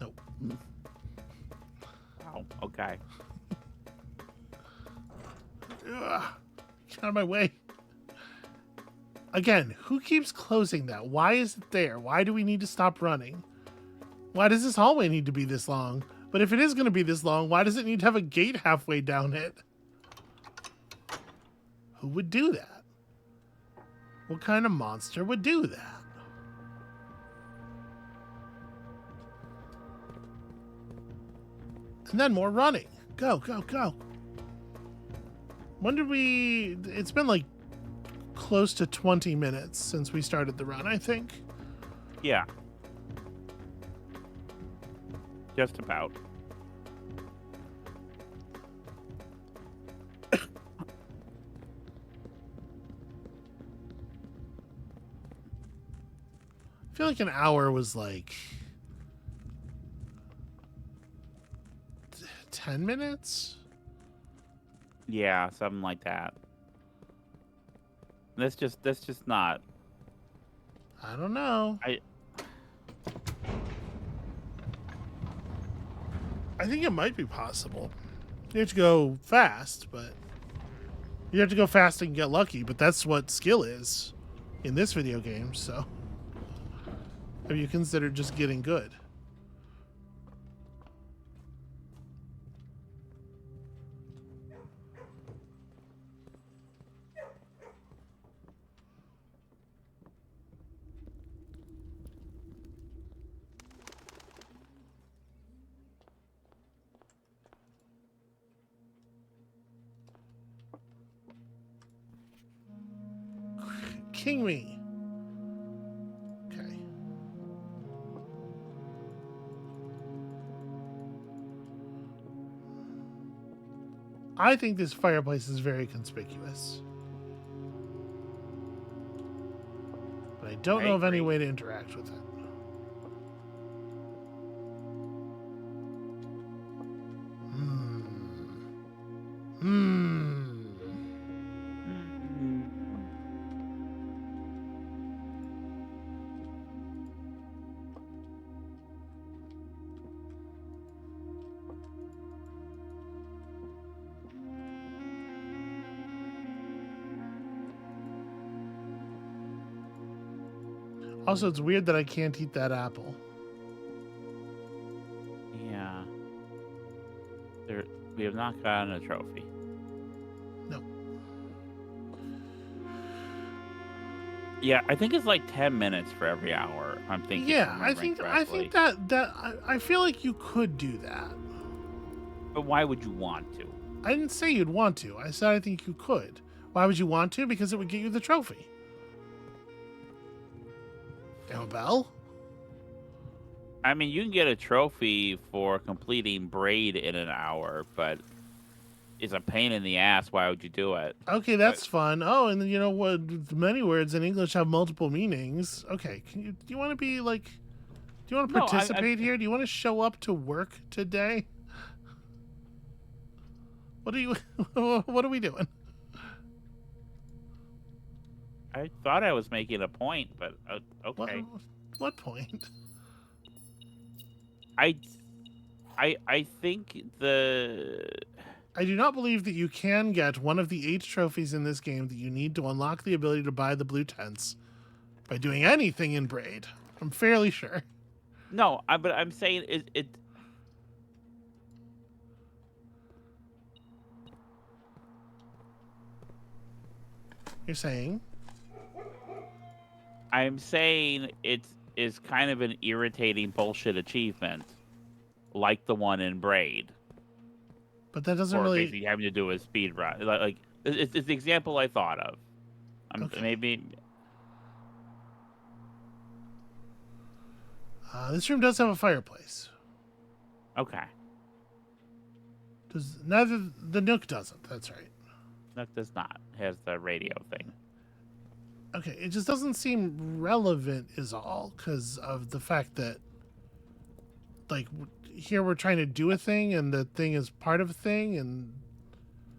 Nope. Wow. Okay. Ugh. Get out of my way. Again, who keeps closing that? Why is it there? Why do we need to stop running? Why does this hallway need to be this long? But if it is going to be this long, why does it need to have a gate halfway down it? Who would do that? What kind of monster would do that? And then more running. Go, go, go. When did we... It's been like close to 20 minutes since we started the run, I think. Yeah. Just about. feel like an hour was like 10 minutes. Yeah, something like that. That's just not. I don't know. I I think it might be possible. You have to go fast, but you have to go fast and get lucky, but that's what skill is in this video game, so have you considered just getting good? King me. Okay. I think this fireplace is very conspicuous. But I don't know of any way to interact with it. Also, it's weird that I can't eat that apple. Yeah. We have not gotten a trophy. No. Yeah, I think it's like 10 minutes for every hour. I'm thinking. Yeah, I think that I feel like you could do that. But why would you want to? I didn't say you'd want to. I said I think you could. Why would you want to? Because it would get you the trophy. Amabel? I mean, you can get a trophy for completing braid in an hour, but it's a pain in the ass. Why would you do it? Okay, that's fun. Oh, and then you know what? Many words in English have multiple meanings. Okay, do you want to be like? Do you want to participate here? Do you want to show up to work today? What are you? What are we doing? I thought I was making a point, but okay. What point? I think I do not believe that you can get one of the 8 trophies in this game that you need to unlock the ability to buy the blue tents by doing anything in braid. I'm fairly sure. No, but I'm saying it. You're saying? I'm saying it is kind of an irritating bullshit achievement, like the one in braid. But that doesn't or really. Basically having to do a speed run. Like it's the example I thought of. Okay. Maybe. This room does have a fireplace. Okay. Neither the Nook doesn't. That's right. Nook does not. It has the radio thing. Okay, it just doesn't seem relevant is all because of the fact that like here we're trying to do a thing and the thing is part of a thing and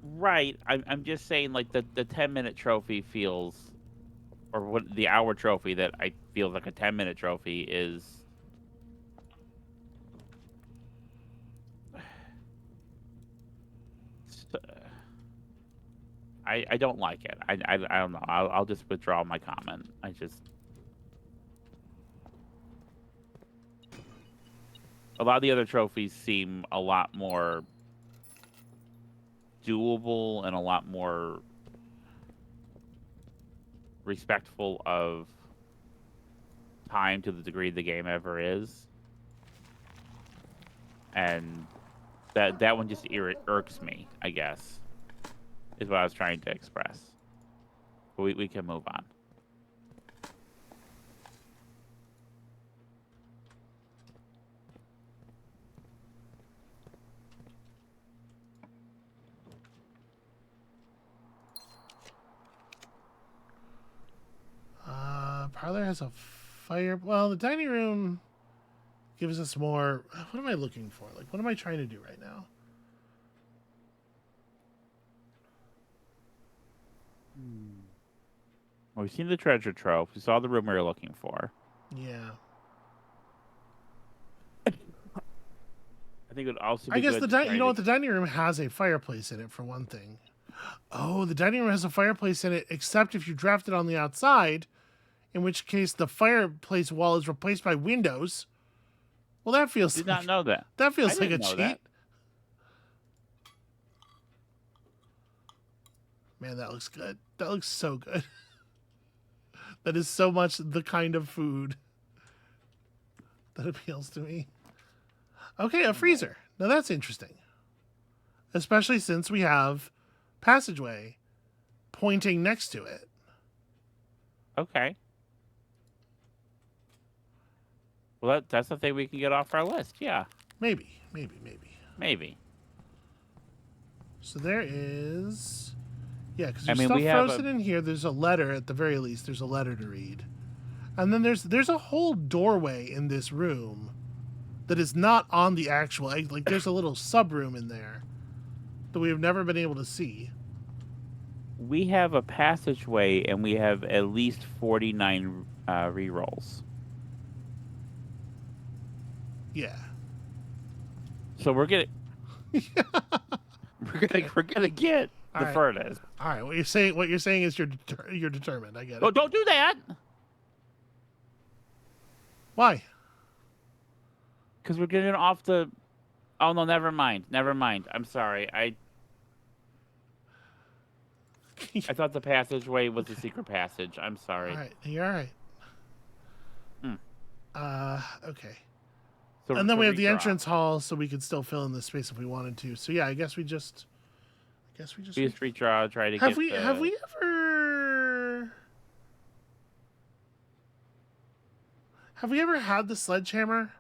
right. I'm just saying like the 10-minute trophy feels, or what the hour trophy that I feel like a 10-minute trophy is. I don't like it. I don't know. I'll just withdraw my comment. A lot of the other trophies seem a lot more doable and a lot more respectful of time to the degree the game ever is. And that one just irks me, I guess, is what I was trying to express. But we can move on. Parlor has a fire. Well, the dining room gives us more. What am I looking for? Like, what am I trying to do right now? Well, we've seen the treasure trove. We saw the room we were looking for. Yeah. I think it would also I be guess good. you know what? The dining room has a fireplace in it for one thing. Oh, the dining room has a fireplace in it, except if you draft it on the outside, in which case the fireplace wall is replaced by windows. Well, that feels Did like not know that. that feels I like a didn't know cheat. that. Man, that looks good. That looks so good. That is so much the kind of food that appeals to me. Okay, a freezer. Now that's interesting. Especially since we have passageway pointing next to it. Okay. Well, that's the thing we can get off our list. Yeah. Maybe. Maybe. So there is... Yeah, because I there's mean, stuff we have frozen in here. There's a letter, at the very least. There's a letter to read. And then there's a whole doorway in this room that is not on the actual... Like, there's a little sub-room in there that we have never been able to see. We have a passageway, and we have at least 49 rerolls. Yeah. So we're gonna we're gonna get the right. furnace. All right, what you're saying is you're determined. I get it. Oh, don't do that. Why? Because we're getting off the. Oh no, never mind. I'm sorry. I thought the passageway was the secret passage. I'm sorry. All right, you're all right. Okay. So, And then we have the redraw. entrance hall, so we could still fill in the space if we wanted to. So yeah, I guess we just We just redraw. Try to have get. we the... have we ever had the sledgehammer?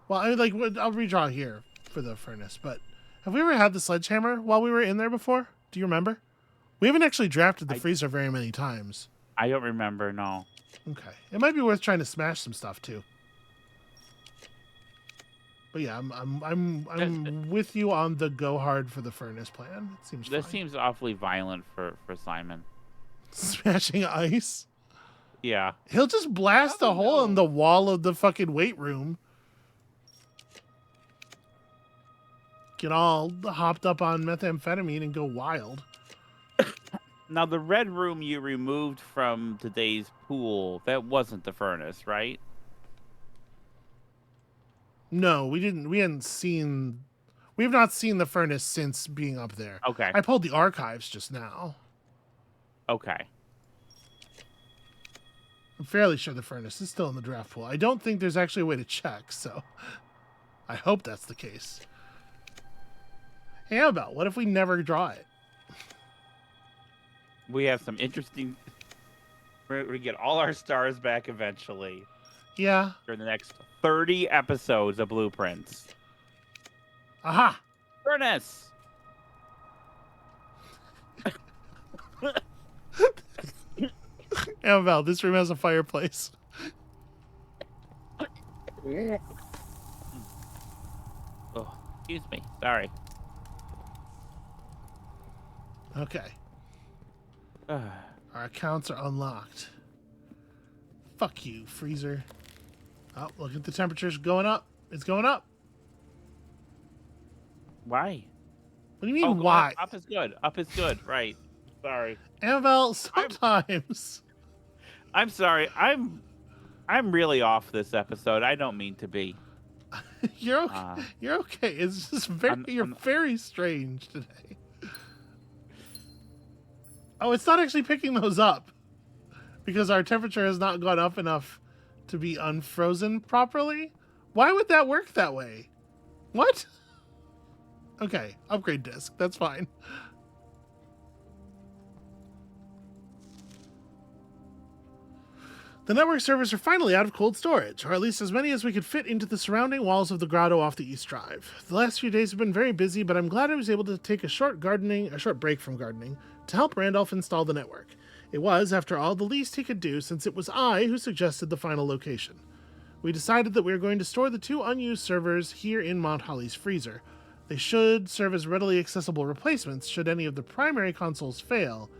Well, I mean, like I'll redraw here for the furnace, but have we ever had the sledgehammer while we were in there before? Do you remember? We haven't actually drafted the freezer very many times. I don't remember. No. Okay, it might be worth trying to smash some stuff too. But yeah, I'm with you on the go hard for the furnace plan. It seems This fine. seems awfully violent for Simon. Smashing ice. Yeah. He'll just blast a hole in the wall of the fucking weight room. Get all hopped up on methamphetamine and go wild. Now the red room you removed from today's pool, that wasn't the furnace, right? No, we didn't. We hadn't seen. We have not seen the furnace since being up there. Okay. I pulled the archives just now. Okay. I'm fairly sure the furnace is still in the draft pool. I don't think there's actually a way to check, so I hope that's the case. Hey, Amabel, what if we never draw it? We have some interesting. We're gonna get all our stars back eventually. Yeah. During the next 30 episodes of Blueprints. Aha! Furnace! Amabel, this room has a fireplace. Oh, excuse me. Sorry. Okay. Our accounts are unlocked. Fuck you, freezer. Oh, look at the temperature's going up. It's going up. Why? What do you mean, Oh, why? Up is good. Up is good. Right. Sorry. Amabel, sometimes. I'm sorry. I'm really off this episode. I don't mean to be. You're okay. You're okay. It's just you're very strange today. Oh, it's not actually picking those up because our temperature has not gone up enough to be unfrozen properly. Why would that work that way? What? Okay, upgrade disk. That's fine. The network servers are finally out of cold storage, or at least as many as we could fit into the surrounding walls of the grotto off the East Drive. The last few days have been very busy, but I'm glad I was able to take a short break from gardening, to help Randolph install the network. It was, after all, the least he could do, since it was I who suggested the final location. We decided that we were going to store the 2 unused servers here in Mount Holly's freezer. They should serve as readily accessible replacements should any of the primary consoles fail.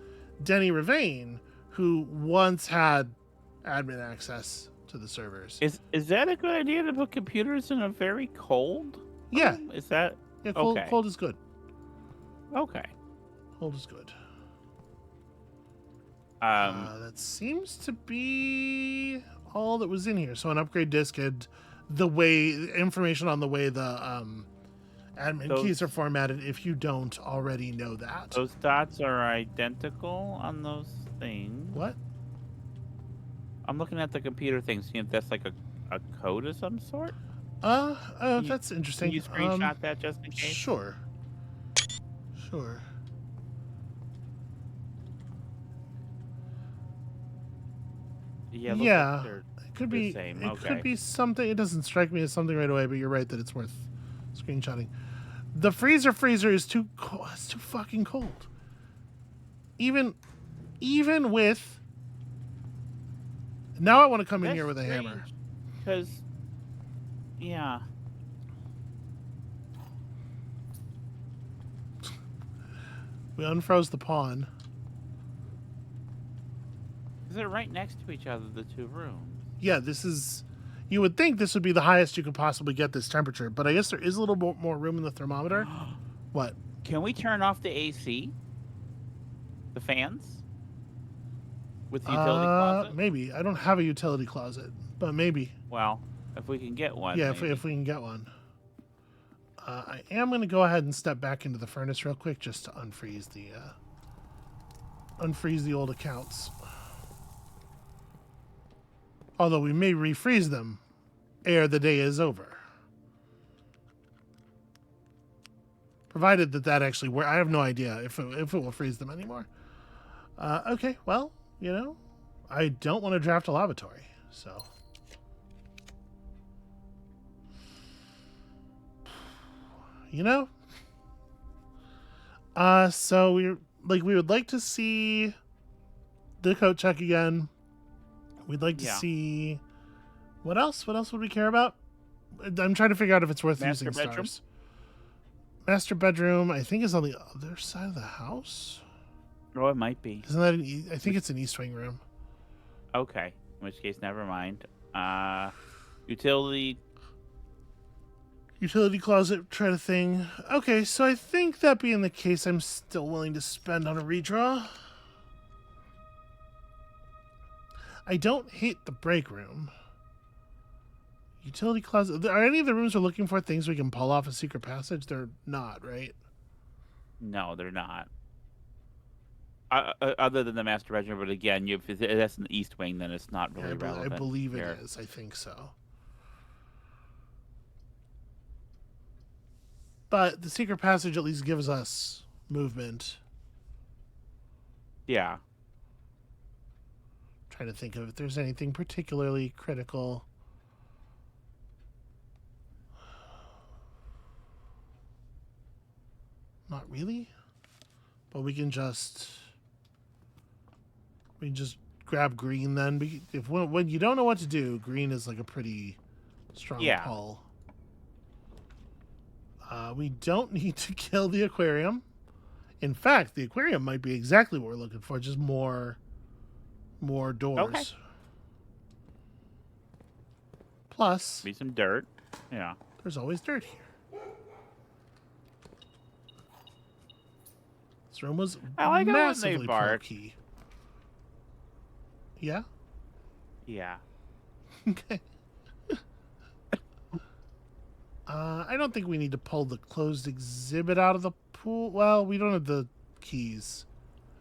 Denny Ravain, who once had admin access to the servers. Is that a good idea to put computers in a very cold? Yeah. Is that Yeah, okay? cold is good. Okay. Cold is good. Um, That seems to be all that was in here. So an upgrade disk had information on the way the admin keys are formatted, if you don't already know that. Those dots are identical on those things. What? I'm looking at the computer thing, seeing if that's like a code of some sort. That's interesting. Can you screenshot that just in case? Sure. Yeah. Like It could be. same. It Okay. could be something. It doesn't strike me as something right away, but you're right that it's worth screenshotting. The freezer is too cold. It's too fucking cold. Even with. Now I want to come in here with a hammer. Because, yeah. We unfroze the pawn. They're right next to each other, the 2 rooms. Yeah, this is. You would think this would be the highest you could possibly get this temperature, but I guess there is a little more room in the thermometer. What? Can we turn off the AC? The fans? With the utility closet? Maybe. I don't have a utility closet, but maybe. Well, if we can get one. Yeah, maybe. if we can get one. I am going to go ahead and step back into the furnace real quick just to unfreeze the old accounts. Although we may refreeze them ere the day is over. Provided that actually works. I have no idea if it will freeze them anymore. Okay, well, I don't want to draft a lavatory, so. So we would like to see the coat check again. We'd like to see what else? What else would we care about? I'm trying to figure out if it's worth using stars. Master bedroom, I think, is on the other side of the house. Oh, it might be. Isn't that I think it's an east wing room. Okay. In which case, never mind. Utility closet, try to thing. Okay, so I think that being the case, I'm still willing to spend on a redraw. I don't hate the break room. Utility closet. Are any of the rooms we're looking for things we can pull off a secret passage? They're not, right? No, they're not. Other than the master bedroom, but again, if that's an east wing, then it's not really relevant. I believe here. It is. I think so. But the secret passage at least gives us movement. Yeah. Trying to think of if there's anything particularly critical. Not really. But we can just grab green then. When you don't know what to do, green is like a pretty strong pull. We don't need to kill the aquarium. In fact, the aquarium might be exactly what we're looking for, just more doors. Okay. Plus, be some dirt. Yeah. There's always dirt here. This room was massively pro-key. Yeah? Yeah. Okay. I don't think we need to pull the closed exhibit out of the pool. Well, we don't have the keys.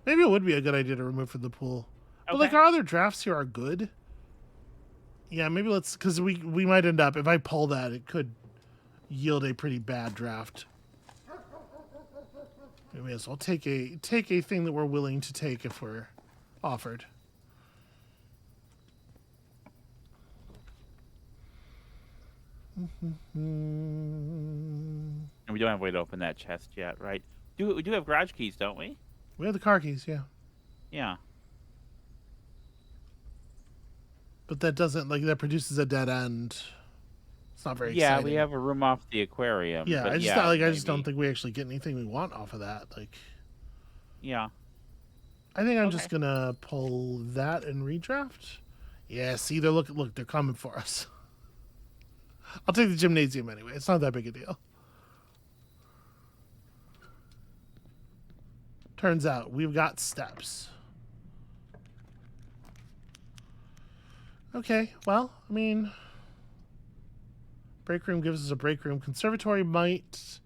Maybe it would be a good idea to remove from the pool. Okay. But our other drafts here are good. Yeah, maybe let's, because we might end up, if I pull that, it could yield a pretty bad draft. We may as well take a thing that we're willing to take if we're offered. Mm, And we don't have a way to open that chest yet, right? We do have garage keys, don't we? we have the car keys, yeah. Yeah. But that doesn't, like, that produces a dead end. It's not very Yeah, we exciting. have a room off the aquarium, Yeah, but I just yeah, like I just don't maybe. think we actually get anything we want off of that. Like, Yeah. I think I'm just Okay. gonna pull that and redraft. Yeah, see, look, they're coming for us. I'll take the gymnasium anyway. It's not that big a deal. Turns out we've got steps. Okay, well, I mean, break room gives us a break room. Conservatory might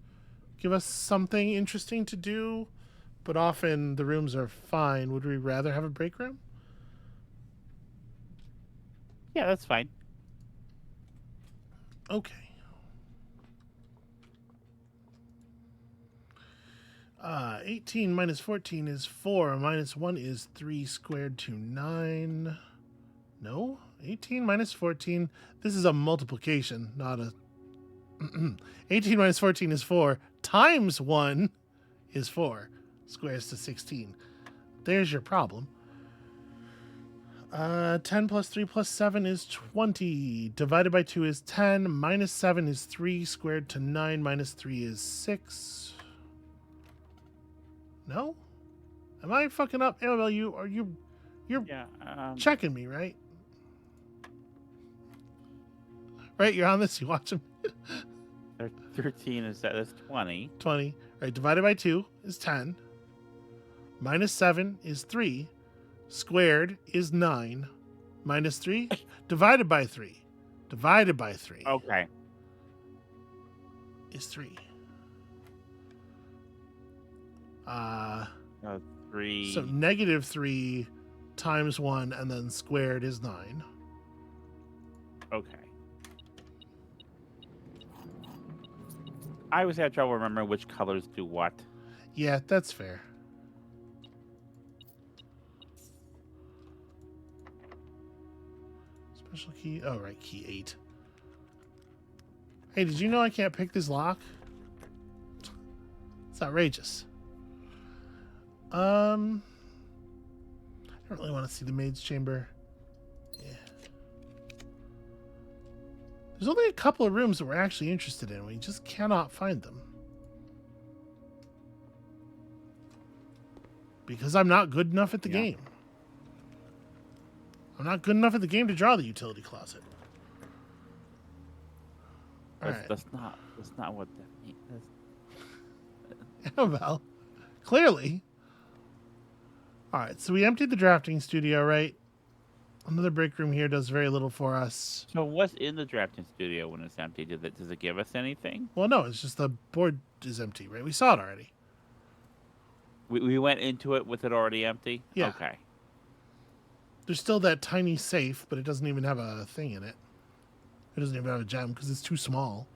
give us something interesting to do, but often the rooms are fine. Would we rather have a break room? Yeah, that's fine. Okay. 18 minus 14 is 4. Minus 1 is 3 squared to 9. No? 18 minus 14. This is a multiplication, not a... 18 minus 14 is 4. Times 1 is 4. Squares to 16. There's your problem. 10 plus 3 plus 7 is 20. Divided by 2 is 10. Minus 7 is 3. Squared to 9 minus 3 is 6. No? Am I fucking up? Amabel, you're Yeah. checking me, right? Right, you're on this, you watch him. 13 is that's 20. 20. Right, divided by 2 is 10. Minus 7 is 3. Squared is 9. Minus 3. Divided by 3. Divided by 3 Okay. is 3. 3. So negative 3 times 1 and then squared is 9. Okay. I always had trouble remembering which colors do what. Yeah, that's fair. Special key. Oh, right, key 8. Hey, did you know I can't pick this lock? It's outrageous. I don't really want to see the maid's chamber. Yeah. There's only a couple of rooms that we're actually interested in. We just cannot find them. Because I'm not good enough at the game. I'm not good enough at the game to draw the utility closet. That's not what that means. Well, clearly. All right, so we emptied the drafting studio, right? Another break room here does very little for us. So what's in the drafting studio when it's empty? Does it give us anything? Well, no, it's just the board is empty, right? We saw it already. We went into it with it already empty? Yeah. Okay. There's still that tiny safe, but it doesn't even have a thing in it. It doesn't even have a gem because it's too small.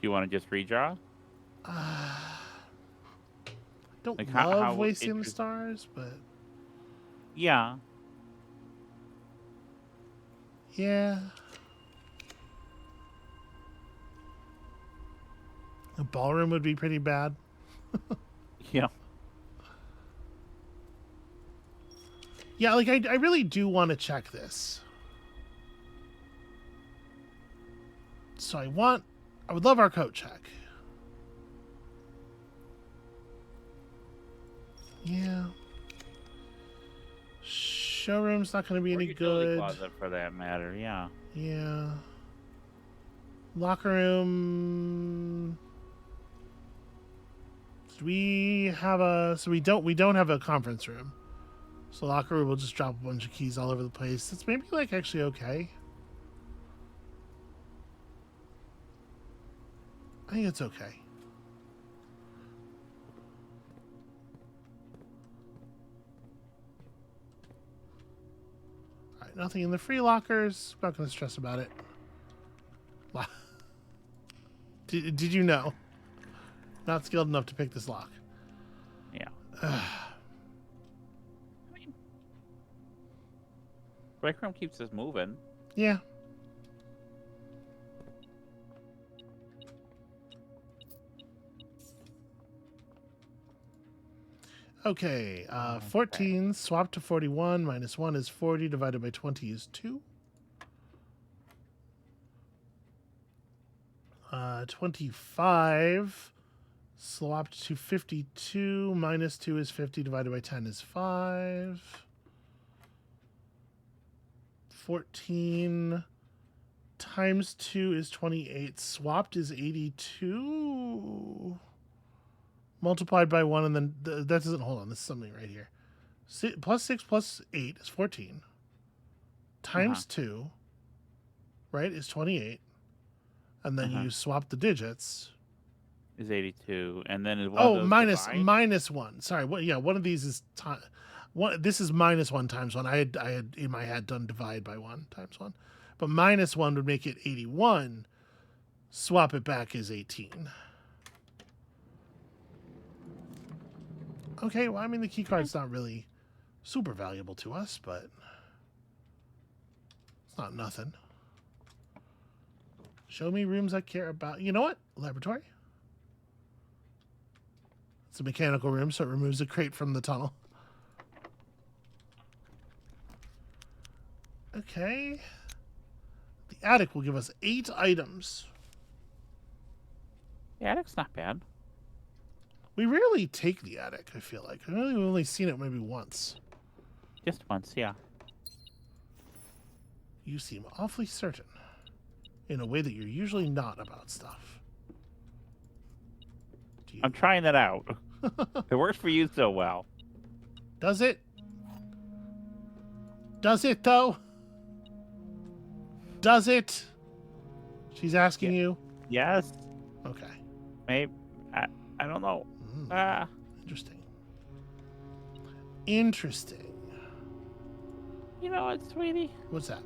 Do you want to just redraw? Don't Like, love how wasting the stars, but Yeah. yeah. A ballroom would be pretty bad. Yeah. Yeah, like I really do want to check this. So I would love our coat check. Yeah. Showroom's not going to be Or any utility good. closet for that matter, yeah. Yeah. Locker room. Do we have a? So we don't have a conference room. So locker room will just drop a bunch of keys all over the place. It's maybe like actually okay. I think it's okay. All right, nothing in the free lockers. Not going to stress about it. Did you know? Not skilled enough to pick this lock. Yeah. Break room keeps us moving. Yeah. Okay, Okay. 14 swap to 41 minus 1 is 40 divided by 20 is 2. 25 swapped to 52 minus 2 is 50 divided by 10 is 5. 14 times 2 is 28. Swapped is 82. Multiplied by 1 and then that doesn't, hold on, this is something right here. Plus 6 plus 8 is 14. Times 2, right, is 28. And then you swap the digits. Is 82, and then is one of those divide? minus 1. Sorry, one of these is this is minus 1 times 1. I had in my head done divide by 1 times 1. But minus 1 would make it 81. Swap it back is 18. Okay, well, I mean, the key card's not really super valuable to us, but it's not nothing. Show me rooms I care about. You know what? Laboratory. It's a mechanical room, so it removes a crate from the tunnel. Okay. The attic will give us 8 items. The attic's not bad. We rarely take the attic, I feel like. We've only seen it maybe once. Just once, yeah. You seem awfully certain. In a way that you're usually not about stuff. I'm trying that out. It works for you so well. Does it? Does it, though? Does it? She's asking you? Yes. Okay. Maybe. I don't know. Interesting. Interesting. You know what, sweetie? What's that?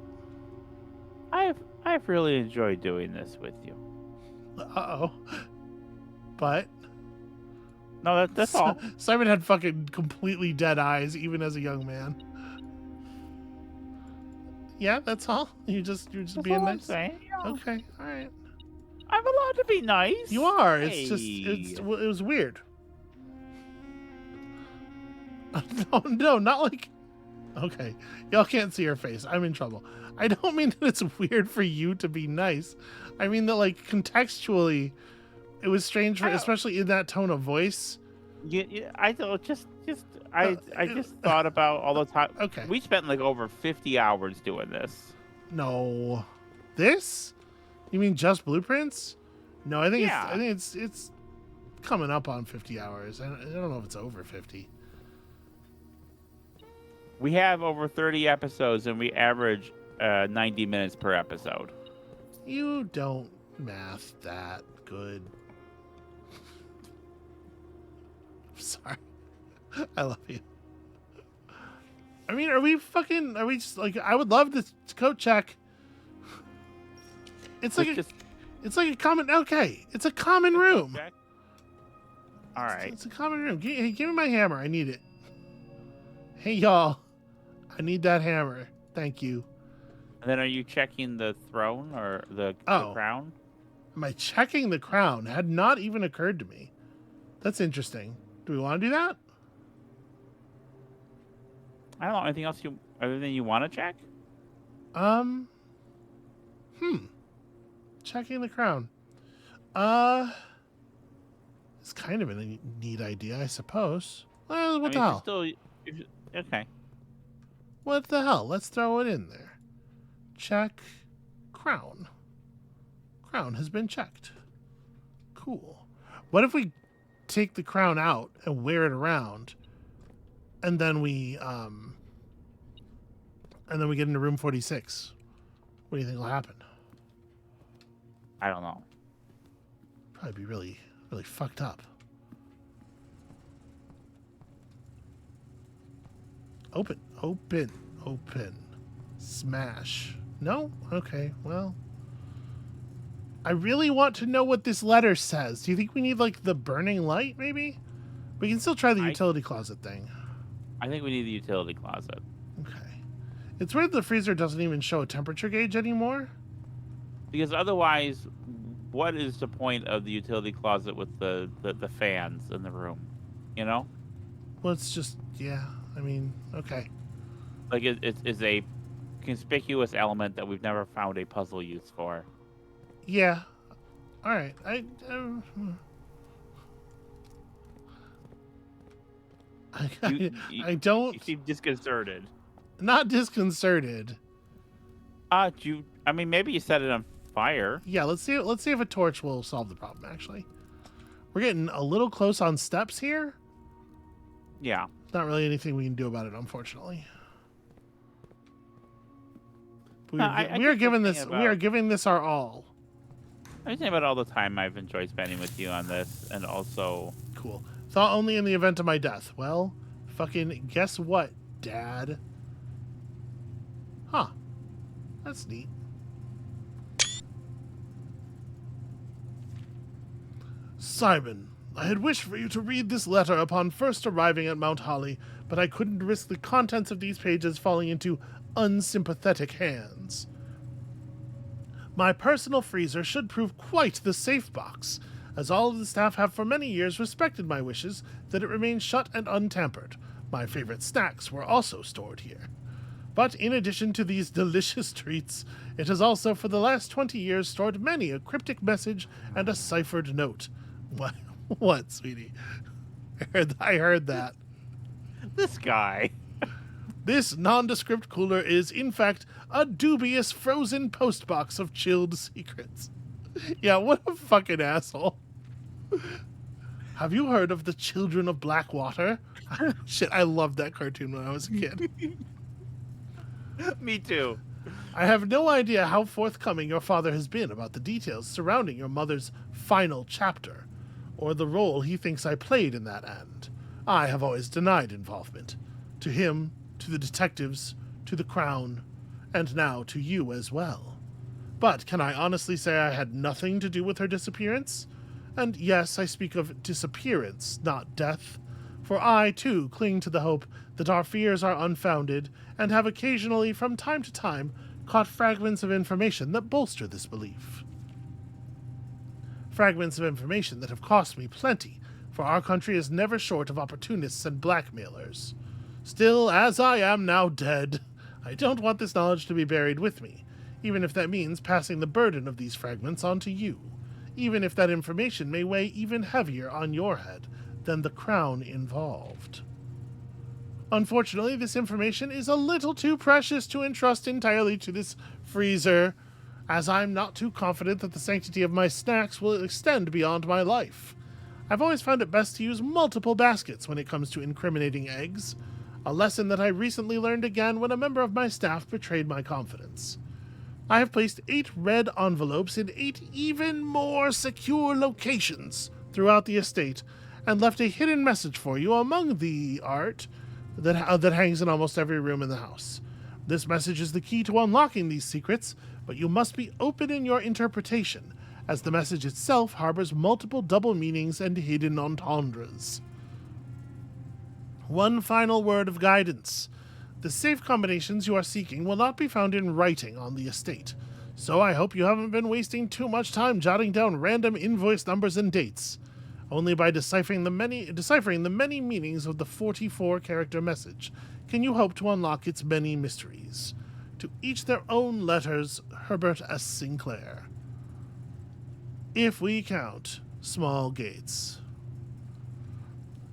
I've really enjoyed doing this with you. Uh-oh. But no, that's all. Simon had fucking completely dead eyes, even as a young man. Yeah, that's all. You're just being nice. Saying, you know, okay, all right. I'm allowed to be nice. You are. Hey. It was weird. No, not like. Okay, y'all can't see her face. I'm in trouble. I don't mean that it's weird for you to be nice. I mean that, like, contextually, it was strange, especially in that tone of voice. Yeah, I don't I just thought about all the time. Okay, we spent like over 50 hours doing this. No, this? You mean just blueprints? No, I think it's coming up on 50 hours. I don't know if it's over 50. We have over 30 episodes, and we average 90 minutes per episode. You don't math that good. I'm sorry. I love you. I mean, are we just like, I would love to code check. It's like it's like a common, okay. It's a common room. All right. It's a common room. Hey, give me my hammer. I need it. Hey, y'all. I need that hammer. Thank you. And then are you checking the throne or the crown? Am I checking the crown? Had not even occurred to me. That's interesting. Do we want to do that? I don't know. Anything else other than you want to check? Checking the crown. It's kind of a neat idea, I suppose. What the hell? Okay. What the hell? Let's throw it in there. Check crown. Crown has been checked. Cool. What if we take the crown out and wear it around, and then we get into room 46? What do you think will happen? I don't know. Probably be really, really fucked up. Open. Smash. No? Okay, well. I really want to know what this letter says. Do you think we need, like, the burning light, maybe? We can still try the utility closet thing. I think we need the utility closet. Okay. It's weird the freezer doesn't even show a temperature gauge anymore. Because otherwise, what is the point of the utility closet with the fans in the room? You know? Well, it's just, yeah. I mean, okay. Like it's a conspicuous element that we've never found a puzzle use for. Yeah. All right. You I you don't. seem disconcerted. Not disconcerted. I mean, maybe you set it on fire. Yeah. Let's see. Let's see if a torch will solve the problem. Actually, we're getting a little close on steps here. Yeah. Not really anything we can do about it, unfortunately. No, I just was thinking We are about. giving this our all. I was thinking about all the time I've enjoyed spending with you on this, and also. Cool. Thought only in the event of my death. Well, fucking guess what, Dad? Huh. That's neat. Simon, I had wished for you to read this letter upon first arriving at Mount Holly, but I couldn't risk the contents of these pages falling into unsympathetic hands. My personal freezer should prove quite the safe box, as all of the staff have for many years respected my wishes that it remain shut and untampered. My favorite snacks were also stored here. But in addition to these delicious treats, it has also for the last 20 years stored many a cryptic message and a ciphered note. What, what sweetie? I heard that. This guy. This nondescript cooler is, in fact, a dubious frozen postbox of chilled secrets. Yeah, what a fucking asshole. Have you heard of the Children of Blackwater? Shit, I loved that cartoon when I was a kid. Me too. I have no idea how forthcoming your father has been about the details surrounding your mother's final chapter, or the role he thinks I played in that end. I have always denied involvement. To him, to the detectives, to the Crown, and now to you as well. But can I honestly say I had nothing to do with her disappearance? And yes, I speak of disappearance, not death. For I, too, cling to the hope that our fears are unfounded, and have occasionally, from time to time, caught fragments of information that bolster this belief. Fragments of information that have cost me plenty, for our country is never short of opportunists and blackmailers. Still, as I am now dead, I don't want this knowledge to be buried with me, even if that means passing the burden of these fragments on to you, even if that information may weigh even heavier on your head than the crown involved. Unfortunately, this information is a little too precious to entrust entirely to this freezer, as I'm not too confident that the sanctity of my snacks will extend beyond my life. I've always found it best to use multiple baskets when it comes to incriminating eggs, a lesson that I recently learned again when a member of my staff betrayed my confidence. I have placed 8 red envelopes in 8 even more secure locations throughout the estate, and left a hidden message for you among the art that hangs in almost every room in the house. This message is the key to unlocking these secrets, but you must be open in your interpretation, as the message itself harbors multiple double meanings and hidden entendres. One final word of guidance. The safe combinations you are seeking will not be found in writing on the estate, so I hope you haven't been wasting too much time jotting down random invoice numbers and dates. Only by deciphering the many meanings of the 44-character message can you hope to unlock its many mysteries. To each their own letters, Herbert S. Sinclair. If we count small gates.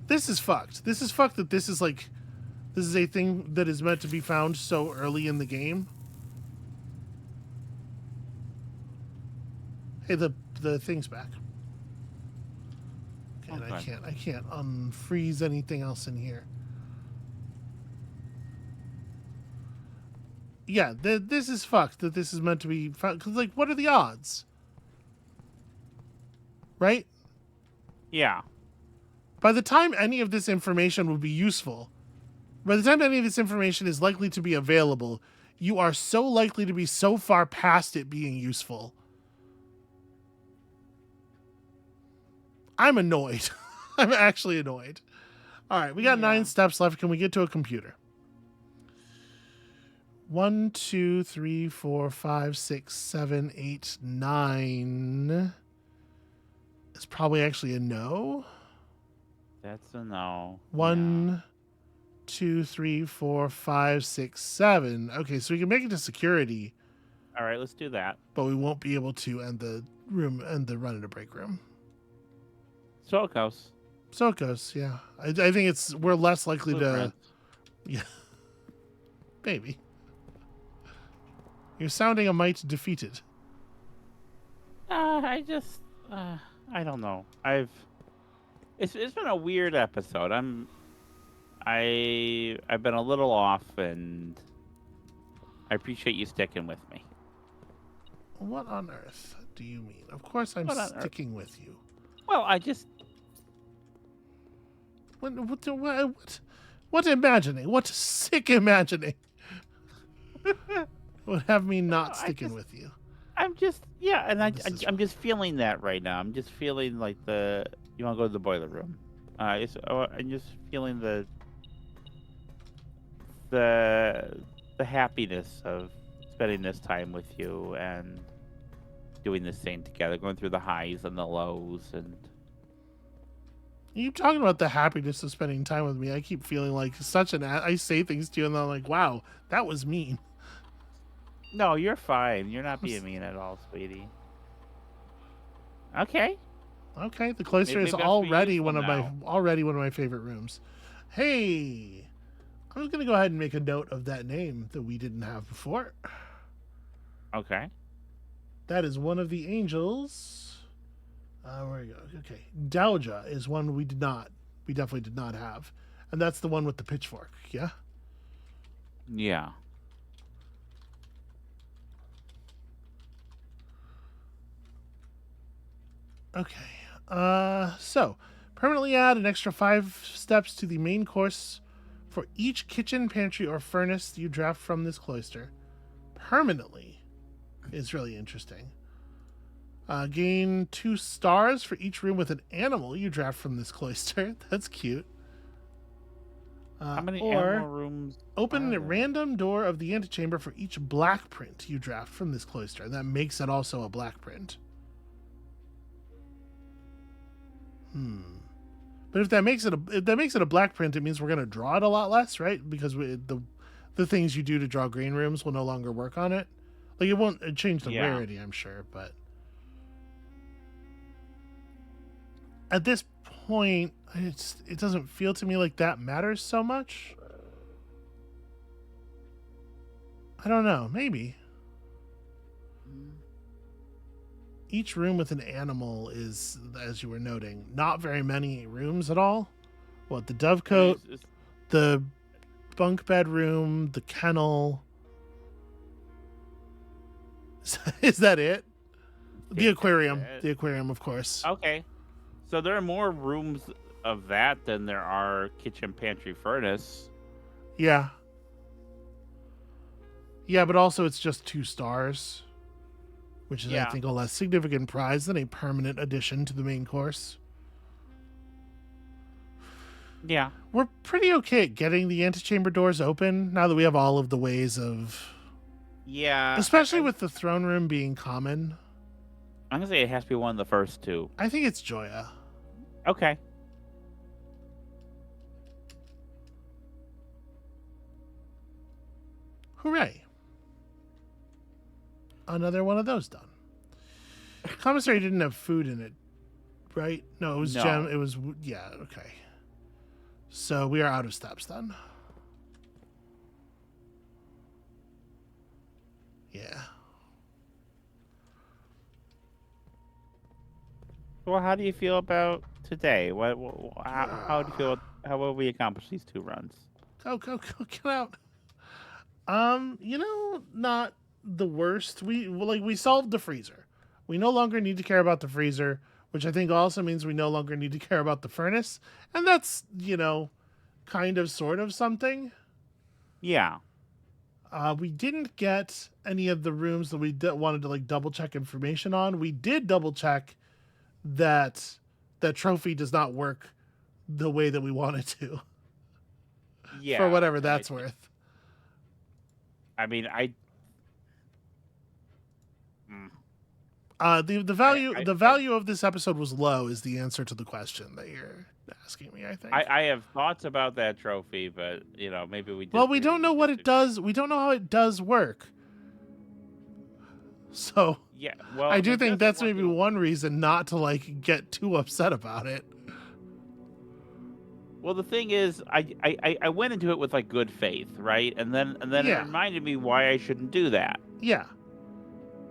This is fucked. This is fucked that this is a thing that is meant to be found so early in the game. Hey, the thing's back. Okay, Okay. and I can't unfreeze anything else in here. Yeah, this is fucked that this is meant to be found. Cause what are the odds? Right? Yeah. By the time any of this information would be useful, by the time any of this information is likely to be available, you are so likely to be so far past it being useful. I'm annoyed. I'm actually annoyed. All right, we got 9 steps left. Can we get to a computer? 1, 2, 3, 4, 5, 6, 7, 8, 9. It's probably actually a no. That's a no. Yeah. 1, 2, 3, 4, 5, 6, 7. Okay, so we can make it to security, All right, let's do that. but we won't be able to end the run in the break room. So it goes. So it goes. Yeah, I think we're less likely to. Blueprints. Yeah, maybe. You're sounding a mite defeated. I just, I don't know. It's been a weird episode. I've been a little off, and I appreciate you sticking with me. What on earth do you mean? Of course, I'm What on earth? sticking with you. Well, I just, What imagining? What sick imagining would have me not sticking with you? I'm just, yeah, and This is I'm just feeling that right now. I'm just feeling like you want to go to the boiler room. I'm just feeling the happiness of spending this time with you and doing this thing together, going through the highs and the lows, and You talking about the happiness of spending time with me? I keep feeling like I say things to you, and then I'm like, "Wow, that was mean." no, you're fine. You're not being mean at all, sweetie. Okay, Okay, the cloister is maybe that's already useful now. one of my favorite rooms. Hey, I'm just gonna go ahead and make a note of that name that we didn't have before. Okay. That is one of the angels. Where we go? Okay, Dowager is one we definitely did not have, and that's the one with the pitchfork. Yeah. Yeah. Okay. So permanently add an extra 5 steps to the main course for each kitchen, pantry, or furnace you draft from this cloister. Permanently is really interesting. Gain 2 stars for each room with an animal you draft from this cloister. That's cute. How many Or animal rooms? open are a there? random door of the antechamber for each black print you draft from this cloister. And that makes it also a black print. But if that makes it a black print, it means we're gonna draw it a lot less, right? Because the things you do to draw green rooms will no longer work on it. Like it won't change the Yeah. rarity, I'm sure, but at this point, it doesn't feel to me like that matters so much. I don't know, maybe. Each room with an animal is, as you were noting, not very many rooms at all. What, the dovecote, the bunk bedroom, the kennel. Is that it? The aquarium. The aquarium, of course. Okay. So there are more rooms of that than there are kitchen, pantry, furnace. Yeah. Yeah, but also it's just 2 stars, which is, I think, a less significant prize than a permanent addition to the main course. Yeah. We're pretty okay at getting the antechamber doors open now that we have all of the ways of... Yeah. Especially with the throne room being common. I'm going to say it has to be one of the first 2. I think it's Joya. Okay. Hooray. Another one of those done. Commissary didn't have food in it, right? No, it was gem. It was, yeah, okay. So we are out of steps then. Yeah. Well, how do you feel about today? How do you feel? How will we accomplish these 2 runs? Go, get out. Not the worst. We solved the freezer. We no longer need to care about the freezer, which I think also means we no longer need to care about the furnace. And that's, kind of sort of something. Yeah. We didn't get any of the rooms that we wanted to double check information on. We did double check that trophy does not work the way that we want it to. Yeah. For whatever that's worth. I mean, The I value of this episode was low is the answer to the question that you're asking me, I think. I have thoughts about that trophy, but maybe Well, we don't we know what it disagree. does. We don't know how it does work. So Yeah, I well, if do it think doesn't that's work, maybe one reason not to like get too upset about it. well, the thing is, I went into it with like good faith, right? And then it Yeah. reminded me why I shouldn't do that. Yeah.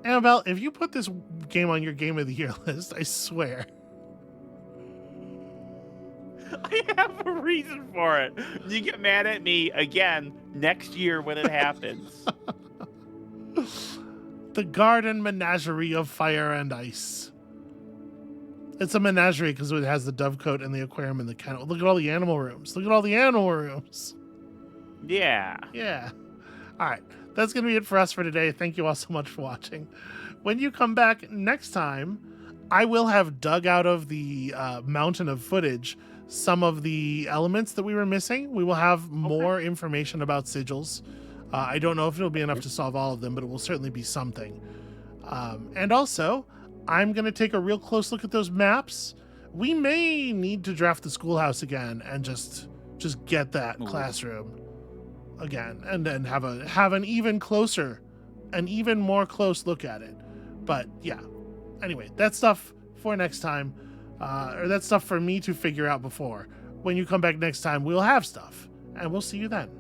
Amabel, if you put this game on your game of the year list, I swear. I have a reason for it. You get mad at me again next year when it happens. The Garden Menagerie of Fire and Ice. It's a menagerie because it has the dovecote and the aquarium and the kennel. Look at all the animal rooms. Look at all the animal rooms. Yeah. Yeah. All right. That's going to be it for us for today. Thank you all so much for watching. When you come back next time, I will have dug out of the mountain of footage some of the elements that we were missing. We will have more information about sigils. I don't know if it'll be enough to solve all of them, but it will certainly be something. And also, I'm going to take a real close look at those maps. We may need to draft the schoolhouse again and just get that classroom again, and then have an even more close look at it. But yeah, anyway, that's stuff for next time, or that's stuff for me to figure out before. When you come back next time, we'll have stuff, and we'll see you then.